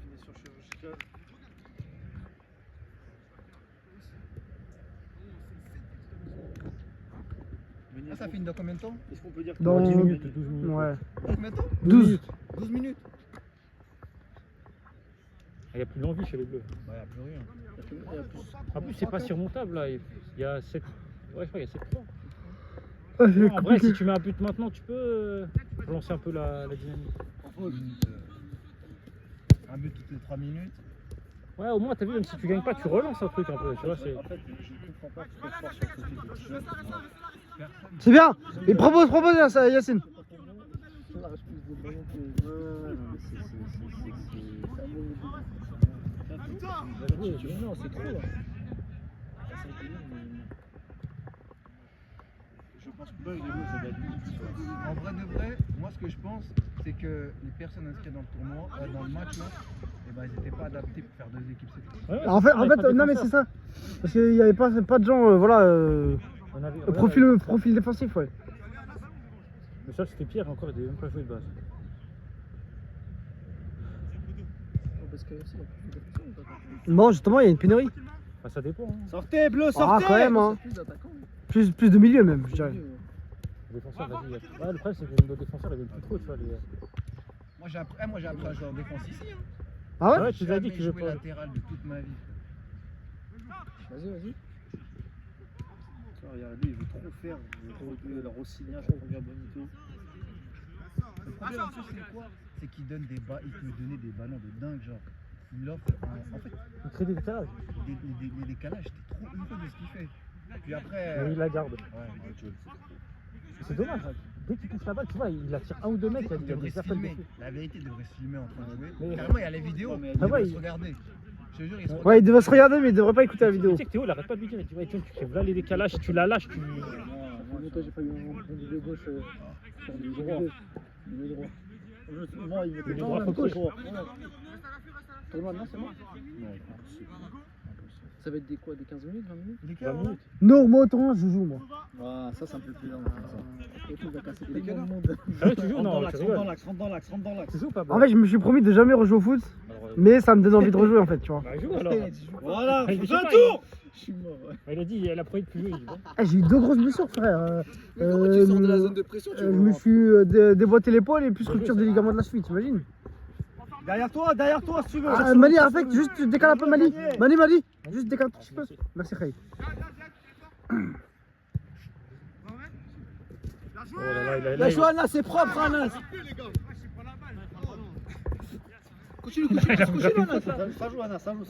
Speaker 3: finition chirurgicale.
Speaker 5: Ah, ça finit dans combien de temps?
Speaker 3: Est-ce qu'on peut dire que
Speaker 2: Dans
Speaker 1: 10 minutes, 12 minutes.
Speaker 2: Ouais.
Speaker 5: Dans combien de temps?
Speaker 2: 12.
Speaker 5: 12 minutes.
Speaker 1: Il n'y a plus d'envie chez les Bleus.
Speaker 5: Bah, y'a plus rien.
Speaker 1: En plus, c'est pas surmontable là. Il y a 7. Ouais, je crois qu'il y a 7 points.
Speaker 2: Ah, c'est
Speaker 1: Non, en vrai,
Speaker 2: compliqué.
Speaker 1: si tu mets un but maintenant, tu peux relancer un peu la dynamique.
Speaker 5: Un but toutes les 3 minutes.
Speaker 1: Ouais, au moins, t'as vu, même si tu gagnes pas, tu relances un truc un peu. Tu vois, c'est.
Speaker 3: En fait, je ne comprends pas ce que je pense sur ce type de choses.
Speaker 2: C'est bien. Et propose ça, Yacine.
Speaker 3: Non, c'est trop là. Je pense que il est mieux, ça doit être.
Speaker 5: En vrai de vrai, moi ce que je pense, c'est que les personnes inscrites dans le tournoi, dans le match là, eh ben, ils n'étaient pas adaptés pour faire deux équipes. C'est tout.
Speaker 1: Ouais,
Speaker 2: En fait, non mais c'est ça. Parce qu'il n'y avait pas de gens,
Speaker 1: On avait,
Speaker 2: profil défensif, ouais.
Speaker 1: Mais ça, c'était pire encore, il devait même pas jouer de base.
Speaker 2: Non, justement, il y a une pénurie.
Speaker 1: Bah, ça dépend. Hein.
Speaker 3: Sortez, bleu,
Speaker 2: Ah, quand même, hein. Plus de milieu même, je dirais.
Speaker 1: Le défenseur, vas-y. Ouais, le problème, c'est que nos défenseurs, ils viennent plus trop, tu vois.
Speaker 5: Moi j'ai appris à jouer en défense ici. Hein.
Speaker 2: Ah ouais,
Speaker 1: Ouais, tu l'as dit que tu
Speaker 5: J'ai
Speaker 1: veux
Speaker 5: joué
Speaker 1: pas.
Speaker 5: latéral de toute ma vie.
Speaker 3: Vas-y. Regarde, lui, il veut trop faire. Il veut trop jouer la Rossigna, je reviens Bonito.
Speaker 5: Le problème, tu sais, c'est quoi? C'est qu'il donne il peut donner des ballons de dingue, genre. Il offre en fait
Speaker 1: Il crée des décalages.
Speaker 5: des décalages, t'es trop heureux de ce qu'il fait. Puis après.
Speaker 1: Mais il la garde.
Speaker 5: Ouais, tu vois.
Speaker 1: C'est dommage. Hein. Dès qu'il touche la balle, tu vois, il attire un ou deux mecs, il y a
Speaker 5: Il
Speaker 1: des
Speaker 5: devrait se
Speaker 1: personnes
Speaker 5: filmer.
Speaker 1: dessus.
Speaker 5: La vérité, il devrait se filmer en train de jouer.
Speaker 1: Mais-
Speaker 5: Carrément, il y a les vidéos.
Speaker 3: mais-
Speaker 5: Il
Speaker 1: Ah ouais,
Speaker 5: devrait
Speaker 1: il-
Speaker 5: se regarder. Je te jure, il se regarde.
Speaker 2: Ouais, il devait se regarder, mais il devrait pas écouter la vidéo.
Speaker 1: Tu sais que Théo, il arrête pas de lui dire, il dit, ouais, tu crées là les décalages, tu la lâches, tu.
Speaker 3: Moi, j'ai pas eu un milieu gauche sur le droit. Milieu droit. Moi, il était
Speaker 1: Le
Speaker 3: pas
Speaker 1: droit,
Speaker 3: en
Speaker 1: faut
Speaker 3: gauche.
Speaker 1: que-
Speaker 3: Tournoi, non, c'est moi. Non, ça va être des quoi, des 15 minutes, 20 minutes
Speaker 1: 20 minutes.
Speaker 2: Non, moi au tournoi, je joue, moi.
Speaker 3: Ah, ça me plaît plus. Et tu vas casser
Speaker 4: Il est
Speaker 3: tellement
Speaker 4: quelle
Speaker 3: de monde.
Speaker 1: Ah ouais, tu joues?
Speaker 3: Rentre
Speaker 1: Non,
Speaker 3: dans
Speaker 1: tu
Speaker 3: l'axe,
Speaker 1: rigoles.
Speaker 3: rentre dans l'axe.
Speaker 1: Tu joues ou pas?
Speaker 2: En fait, je me suis promis de jamais rejouer au foot,
Speaker 1: Alors,
Speaker 2: mais ça me donne envie de rejouer en fait, tu vois.
Speaker 1: bah, joue alors.
Speaker 3: Voilà,
Speaker 1: Il
Speaker 3: fais
Speaker 1: dit
Speaker 3: un
Speaker 1: pas,
Speaker 3: tour. Je suis mort, ouais.
Speaker 1: Il a dit, elle a promis de plus jouer. il dit, bon.
Speaker 2: Ah, j'ai eu 2 grosses blessures, frère.
Speaker 6: Mais comment tu sors de la zone de pression, tu
Speaker 2: Je
Speaker 6: veux
Speaker 2: me
Speaker 6: voir.
Speaker 2: suis déboîté l'épaule et plus rupture des ligaments de la cheville, t'imagines?
Speaker 3: Derrière toi, si tu veux.
Speaker 2: Ah, Mali, affecte, juste tu décales un peu, Mali. Mali, juste décale un petit peu. Merci, Khaï.
Speaker 1: Oh là là,
Speaker 3: La
Speaker 1: il a.
Speaker 3: Johanna, c'est propre, Anas. Continue, Anas. Ça joue, Anas, ça joue.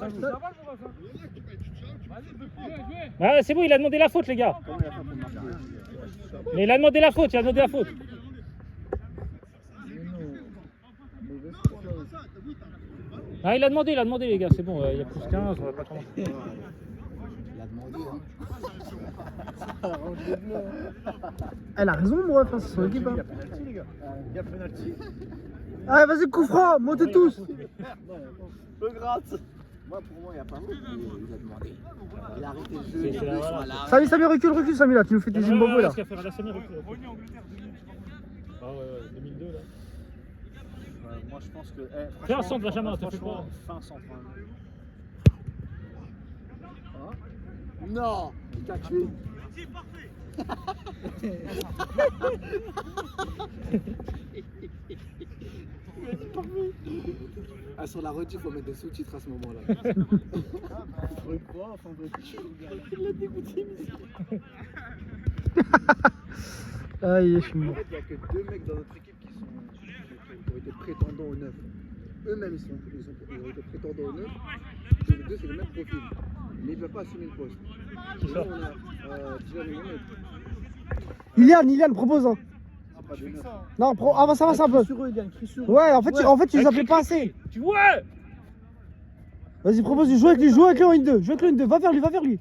Speaker 1: Ah, c'est bon, il a demandé la faute, les gars. Mais il a demandé la faute, Ah, il a demandé, les gars, c'est bon, il y a plus 15, on va pas commencer.
Speaker 6: Il a demandé, hein.
Speaker 2: Elle a raison, mon ref, hein, c'est son équipe. Hein.
Speaker 3: Il y a penalty.
Speaker 2: Allez, vas-y, coup franc, montez tous.
Speaker 3: Le gratte.
Speaker 6: Moi, pour moi, il n'y a pas mot. Il a demandé. Il a arrêté le jeu, les
Speaker 1: C'est
Speaker 6: deux
Speaker 1: la-
Speaker 6: sont
Speaker 1: voilà.
Speaker 6: à l'arrêt.
Speaker 2: Samy, recule, Samy, là, tu nous fais tes Zimbabwe, là.
Speaker 1: Ah ouais, 2002 là.
Speaker 3: Moi, je pense que.
Speaker 1: Fais un centre, Benjamin, te fais
Speaker 3: franchement,
Speaker 1: pas.
Speaker 3: fais un centre.
Speaker 6: Non, il t'a tué. Ah, sur la rediff, il faut mettre des sous-titres à ce moment-là.
Speaker 3: Il l'a dégoûté.
Speaker 2: Aïe, je suis
Speaker 6: En
Speaker 2: mort.
Speaker 6: fait, il n'y a que 2 mecs dans notre équipe qui ont été prétendants au 9. Eux-mêmes, ils ont été prétendants au 9. Les deux, c'est le même profil. Mais ils ne peuvent pas assumer le poste.
Speaker 1: Qui
Speaker 6: Et
Speaker 1: ça?
Speaker 6: là, on a Dylan et Mohamed.
Speaker 2: Ilian, propose. Hein.
Speaker 6: Pas de 9.
Speaker 2: Non, avance un peu.
Speaker 3: Sur eux, Ilian, crie sur eux.
Speaker 2: Ouais, en fait, tu les appelais pas assez.
Speaker 1: Tu vois?
Speaker 2: Vas-y, propose, joue avec lui en 1-2. Joue avec lui en 1-2. Va vers lui.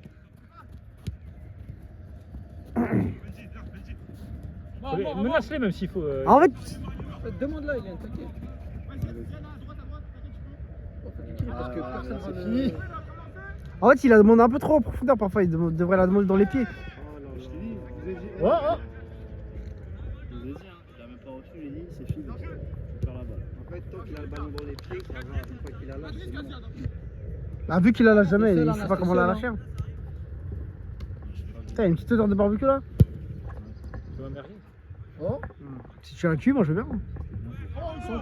Speaker 1: Menace-les même s'il faut.
Speaker 2: En fait,
Speaker 3: Demande-la, Ilian, t'inquiète. Parce que personne va
Speaker 6: c'est
Speaker 3: le-
Speaker 6: fini.
Speaker 2: en fait, il a demandé un peu trop en profondeur parfois. Il devrait la demander dans les pieds.
Speaker 6: Oh là là.
Speaker 1: Oh, oh.
Speaker 3: Je vous ai dit, hein, il a même pas reçu, j'ai dit, c'est fini. Je perds la balle.
Speaker 6: En fait, tant qu'il a le ballon dans les pieds, ça va. Une fois qu'il a lâché, c'est mort.
Speaker 2: Bah, vu qu'il la lâche jamais,
Speaker 3: T'es seul,
Speaker 2: il
Speaker 3: hein,
Speaker 2: sait
Speaker 3: là,
Speaker 2: pas
Speaker 3: t'es
Speaker 2: comment la
Speaker 3: seul,
Speaker 2: lâcher. Hein. Putain, une petite odeur de barbecue là.
Speaker 1: Tu vas merguer.
Speaker 3: Oh,
Speaker 2: Si tu as un cul, moi je veux bien.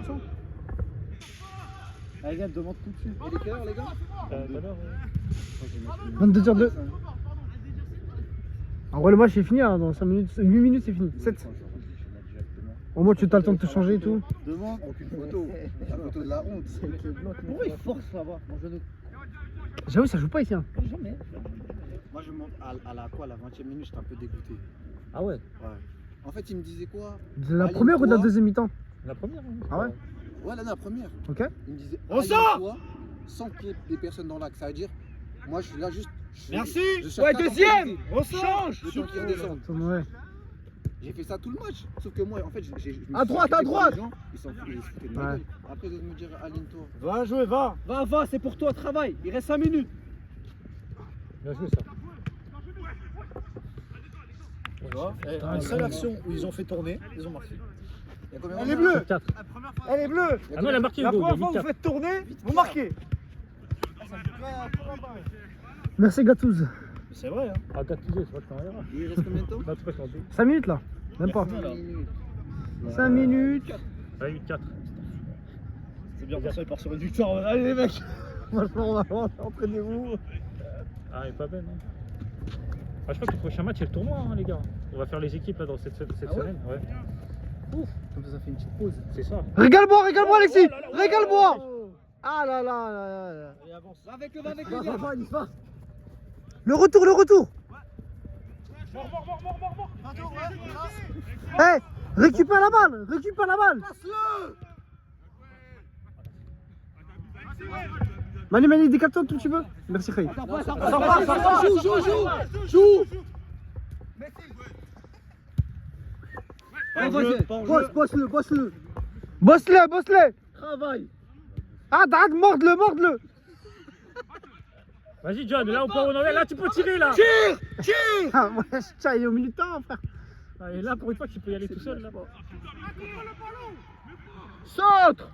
Speaker 3: sens. Allez, viens, demande tout de suite.
Speaker 6: Il est quelle heure, les gars?
Speaker 1: Tout à l'heure.
Speaker 2: 22h02. En vrai, le match est fini hein, dans 5 minutes, 8 minutes c'est fini. 7. Au moins, tu as le temps de te changer et tout.
Speaker 3: Demande.
Speaker 6: Aucune photo. La photo de la honte.
Speaker 3: Pourquoi il force là-bas, mon genou?
Speaker 2: J'avoue, ça joue pas ici. Hein.
Speaker 3: Jamais.
Speaker 6: Moi, je monte à la 20e minute, j'étais un peu dégoûté.
Speaker 1: Ah ouais?
Speaker 6: Ouais. En fait, il me disait quoi?
Speaker 2: De la
Speaker 6: Allez,
Speaker 2: première ou de la
Speaker 6: toi.
Speaker 2: deuxième mi-temps?
Speaker 1: La première. Hein.
Speaker 2: Ah ouais?
Speaker 6: Ouais, là, la première.
Speaker 2: Ok.
Speaker 6: Il me disait
Speaker 3: On sort
Speaker 6: aligne-toi sans qu'il y ait des personnes dans l'axe. Ça veut dire, moi, je suis là juste.
Speaker 3: Merci.
Speaker 6: je cherche
Speaker 3: Ouais,
Speaker 6: pas
Speaker 3: deuxième.
Speaker 6: d'opportunité.
Speaker 3: On change.
Speaker 6: Le temps qu'ils redescendent.
Speaker 2: Ouais.
Speaker 6: J'ai fait ça tout le match. Sauf que moi, en fait, je me suis
Speaker 2: À droite,
Speaker 6: sacrifié
Speaker 2: à
Speaker 6: pour
Speaker 2: droite.
Speaker 6: les gens, ils s'en foutaient, ils se foutaient de ma
Speaker 2: Ouais.
Speaker 6: gueule. Après, de me dire, aligne-toi.
Speaker 3: Va jouer, va. Va, c'est pour toi, travail. Il reste 5 minutes.
Speaker 1: Bien joué ça.
Speaker 3: Une seule action où ils ont fait tourner, ils ont marqué.
Speaker 6: Il y a combien
Speaker 3: Elle est
Speaker 6: de
Speaker 3: bleue.
Speaker 1: 4.
Speaker 3: Elle est bleue.
Speaker 1: Ah non, elle a marqué
Speaker 3: La
Speaker 1: Hugo,
Speaker 3: première
Speaker 1: il
Speaker 3: fois
Speaker 1: a
Speaker 3: que
Speaker 1: mis
Speaker 3: vous
Speaker 1: 4.
Speaker 3: faites tourner, vous marquez.
Speaker 2: Merci Gatouze.
Speaker 3: C'est vrai, hein.
Speaker 1: Ah, Gattuso, c'est vrai que t'en verras.
Speaker 5: Il reste combien de temps?
Speaker 1: Non, tu peux t'en dire.
Speaker 2: 5 minutes là. Même pas. 5 minutes.
Speaker 1: Ouais, 8-4.
Speaker 3: C'est bien pour ça, il part sur une victoire. Allez, les mecs.
Speaker 2: Franchement, entraînez-vous.
Speaker 1: Ah, il est pas belle, hein. Ah, je crois que le prochain match, c'est le tournoi, hein, les gars. On va faire les équipes là dans cette semaine. Ouais.
Speaker 5: Comme ça fait une petite pause.
Speaker 1: C'est ça.
Speaker 2: Régale-moi, Alexis. Régale-moi. Ah là là là là.
Speaker 3: Allez, avance.
Speaker 5: Va avec le gars.
Speaker 2: Le retour. Eh, récupère la balle. Mani, décale-toi un tout petit peu. Merci, Khaï.
Speaker 5: Joue.
Speaker 3: Bosse-le.
Speaker 2: Bosse-le.
Speaker 3: Travaille.
Speaker 2: Ah, t'arrêtes, morde-le.
Speaker 1: Vas-y, John, là, on est là, tu peux tirer là.
Speaker 2: Ah, ouais, tiens, il est au milieu de terrain, frère.
Speaker 1: Ah, et là, pour une fois, tu peux y aller tout seul là.
Speaker 3: Centre.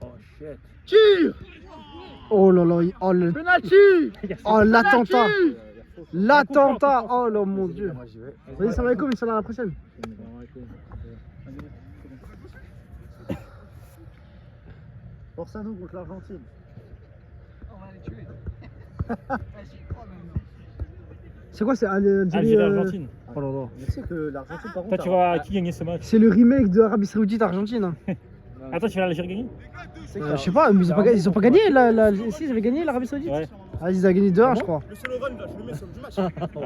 Speaker 1: Oh shit.
Speaker 3: Tire.
Speaker 2: Oh là là,
Speaker 3: Penalty.
Speaker 2: oh l'attentat. L'attentat. Oh là, mon Dieu. Vas-y, salam alaikum, Inch'Allah, à la prochaine.
Speaker 3: Force à nous contre l'Argentine.
Speaker 5: On va les tuer.
Speaker 2: C'est quoi, c'est
Speaker 1: Algérie-Argentine.
Speaker 2: Oh là là.
Speaker 3: Tu sais que l'Argentine, par
Speaker 1: Toi,
Speaker 3: contre.
Speaker 1: tu vois qui gagner ce match?
Speaker 2: C'est le remake de Arabie Saoudite-Argentine. Hein.
Speaker 1: Attends, tu vas l'Algérie gagner?
Speaker 2: Je sais pas, mais ils ont pas gagné. Si, ils avaient gagné l'Arabie Saoudite.
Speaker 1: Ouais.
Speaker 2: Ah, ils avaient gagné 2-1, je crois.
Speaker 4: Le solo run, là, je le mets sur le match.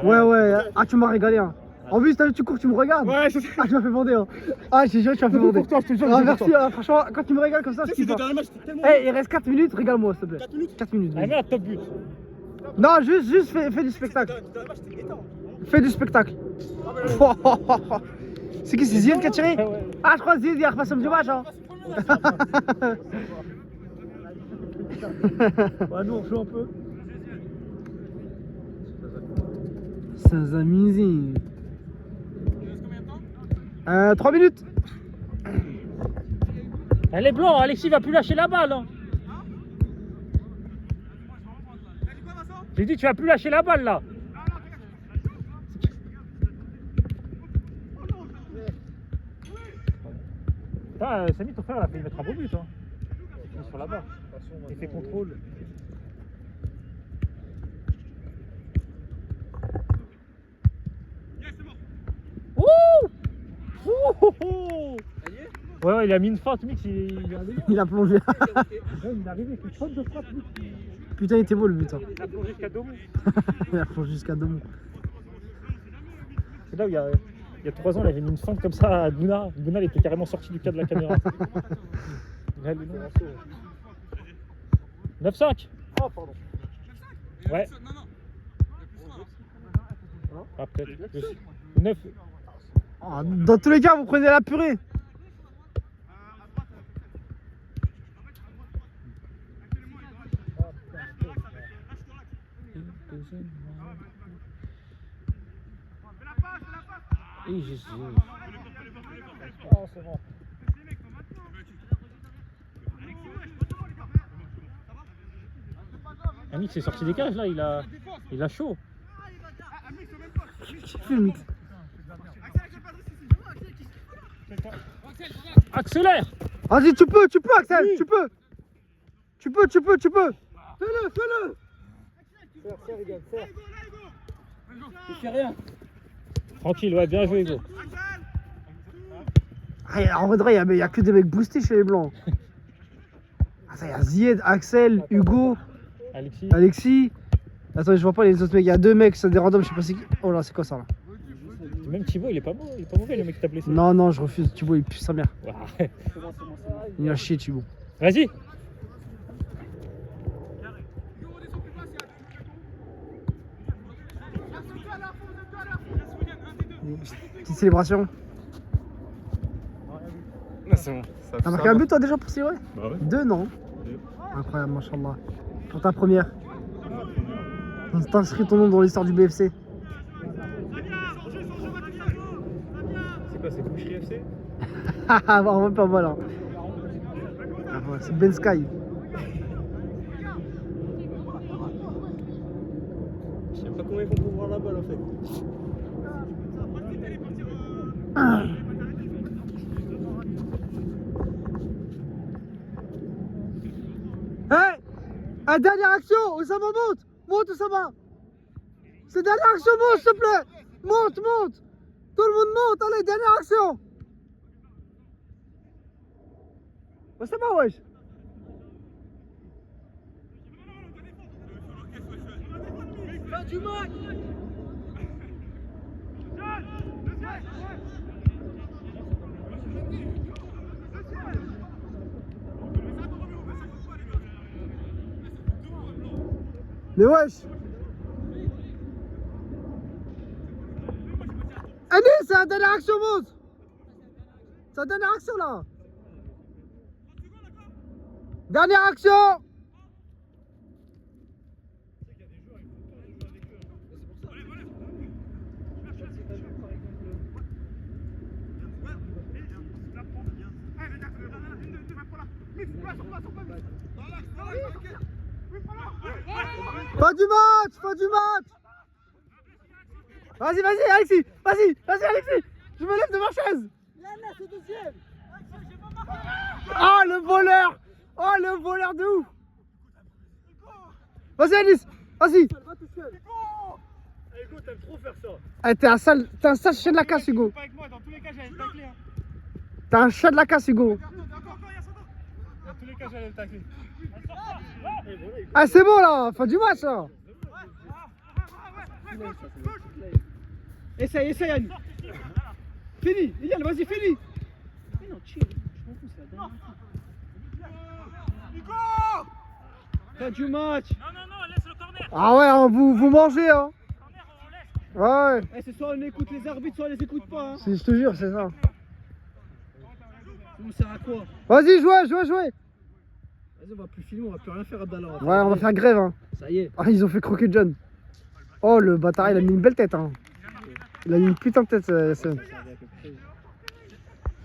Speaker 2: Ouais. Ah, tu m'as régalé. Hein. En plus, t'as vu, tu cours, tu me regardes.
Speaker 4: Ouais, c'est ça.
Speaker 2: Ah, tu m'as fait bander. Hein. Ah, je te jure, tu m'as fait bander.
Speaker 4: Pour toi, je te jure.
Speaker 2: Ah, merci. Franchement, quand tu me régales comme ça, je
Speaker 4: Tu sais,
Speaker 2: kiffe.
Speaker 4: c'était dernier match, c'était tellement.
Speaker 2: Eh, il reste 4 minutes, régale-moi, s'il te plaît.
Speaker 4: 4 minutes.
Speaker 2: 4 minutes.
Speaker 1: Ah,
Speaker 2: vas-y.
Speaker 1: merde, top but.
Speaker 2: Non, juste fais du spectacle.
Speaker 4: Le dernier match, c'était éteint.
Speaker 2: Fais du spectacle. C'est qui, c'est Ziyad qui a tiré?
Speaker 1: Ah, ouais.
Speaker 2: Ah, je crois que Ziyad, il a repassé du match. Hein.
Speaker 1: Ouais, nous, on joue un peu.
Speaker 2: Sans amuser. 3 minutes.
Speaker 1: Elle est blanc, Alexis va plus lâcher la balle. Hein. J'ai dit, tu vas plus lâcher la balle là. Ah, Samy, ton frère, il a failli mettre un beau but. Hein. Il est sur la barre. Il fait contrôle. Ouh Ouh Ouais, il a mis une feinte, mix, il a un délire.
Speaker 2: Il a plongé.
Speaker 1: Ouais, il est arrivé, il fait une faute de frappe, mix.
Speaker 2: Putain, il était beau le but. Hein.
Speaker 1: Il a plongé jusqu'à Domou.
Speaker 2: Il a plongé jusqu'à Domou.
Speaker 1: C'est là où il y a 3 ans, il avait mis une feinte comme ça à Bouna. Bouna, il était carrément sorti du cadre de la caméra. Là, le nom. 9-5.
Speaker 3: Oh, pardon.
Speaker 1: Ouais. Ah, peut-être. 9.
Speaker 2: Oh, dans tous les cas, vous prenez la purée.
Speaker 1: Et Jésus. Oh, c'est bon. Yannick s'est sorti des cages là, il a chaud.
Speaker 2: Fais le mix.
Speaker 1: Accélère.
Speaker 2: Vas-y, tu peux, Axel,
Speaker 1: Oui.
Speaker 2: tu peux. Fais-le.
Speaker 3: Serre, regarde, serre. Tu fais rien.
Speaker 1: Tranquille, ouais, bien joué, Hugo.
Speaker 2: Ah, en vrai, il n'y a que des mecs boostés chez les Blancs. Attends, il y a Ziyad, Axel, Hugo, Alexis. Attends, je vois pas les autres mecs. Il y a 2 mecs, c'est des randoms, je sais pas c'est qui. Oh là, c'est quoi ça là?
Speaker 1: Même Thibaut, il est pas mauvais, le mec qui t'a blessé.
Speaker 2: Non, je refuse. Thibaut, il pue sa mère.
Speaker 1: Ouais.
Speaker 2: Il a chier, Thibaut.
Speaker 1: Vas-y.
Speaker 2: Petite célébration.
Speaker 4: C'est bon.
Speaker 2: T'as marqué un but toi déjà pour Siroé?
Speaker 4: Bah ouais.
Speaker 2: 2 non? Incroyable, machallah. Pour ta première. T'as inscrit ton nom dans l'histoire du BFC.
Speaker 1: C'est quoi, c'est Boucherie FC?
Speaker 2: Haha, vraiment pas mal. Hein. Ah, ouais, c'est Ben Sky.
Speaker 3: comment ils font pour voir la balle en fait.
Speaker 2: Hey, dernière action, Osama monte. Monte Osama. C'est dernière action, monte s'il te plaît. Monte, monte. Tout le monde monte, allez, dernière action. Osama, wesh.
Speaker 3: Fin du match.
Speaker 2: Mais wesh. Allez, c'est la dernière action, monte. C'est la dernière action là. Dernière action. Fin du match, fin du match. Vas-y, vas-y, Alexis. Vas-y, vas-y, Alexis. Je me lève de ma chaise. Oh, le voleur. Oh, le voleur de ouf. Vas-y, Alice. Vas-y.
Speaker 1: Hugo, t'aimes trop faire ça.
Speaker 2: Eh, t'es un sale chien de la casse, Hugo.
Speaker 1: Pas avec moi, dans tous les cas, j'allais le tacler. Hein.
Speaker 2: T'es un chien de la casse, Hugo.
Speaker 1: Dans tous les cas, j'allais le tacler.
Speaker 2: Ah, c'est bon là. Fin du match là.
Speaker 4: Essaye, essaye, Yann. Fini, Yann, vas-y, fini. Mais non, chill. Je m'en fous, c'est la dernière. Fin du match.
Speaker 1: Non, laisse le corner.
Speaker 2: Ah ouais, hein, vous mangez, hein.
Speaker 1: Corner, on laisse.
Speaker 2: Ouais,
Speaker 4: Eh, c'est soit on écoute les arbitres, soit on les écoute pas. Hein.
Speaker 2: je te jure, c'est ça.
Speaker 4: Ça nous sert à quoi?
Speaker 2: Vas-y, jouez.
Speaker 4: Vas-y, on va plus filmer, on va plus rien faire d'Allah.
Speaker 2: Ouais, on va faire grève, hein.
Speaker 4: Ça y est.
Speaker 2: Ah, ils ont fait croquer John. Oh, le bâtard, il a mis une belle tête, hein. Il a mis une putain de tête, Yassine.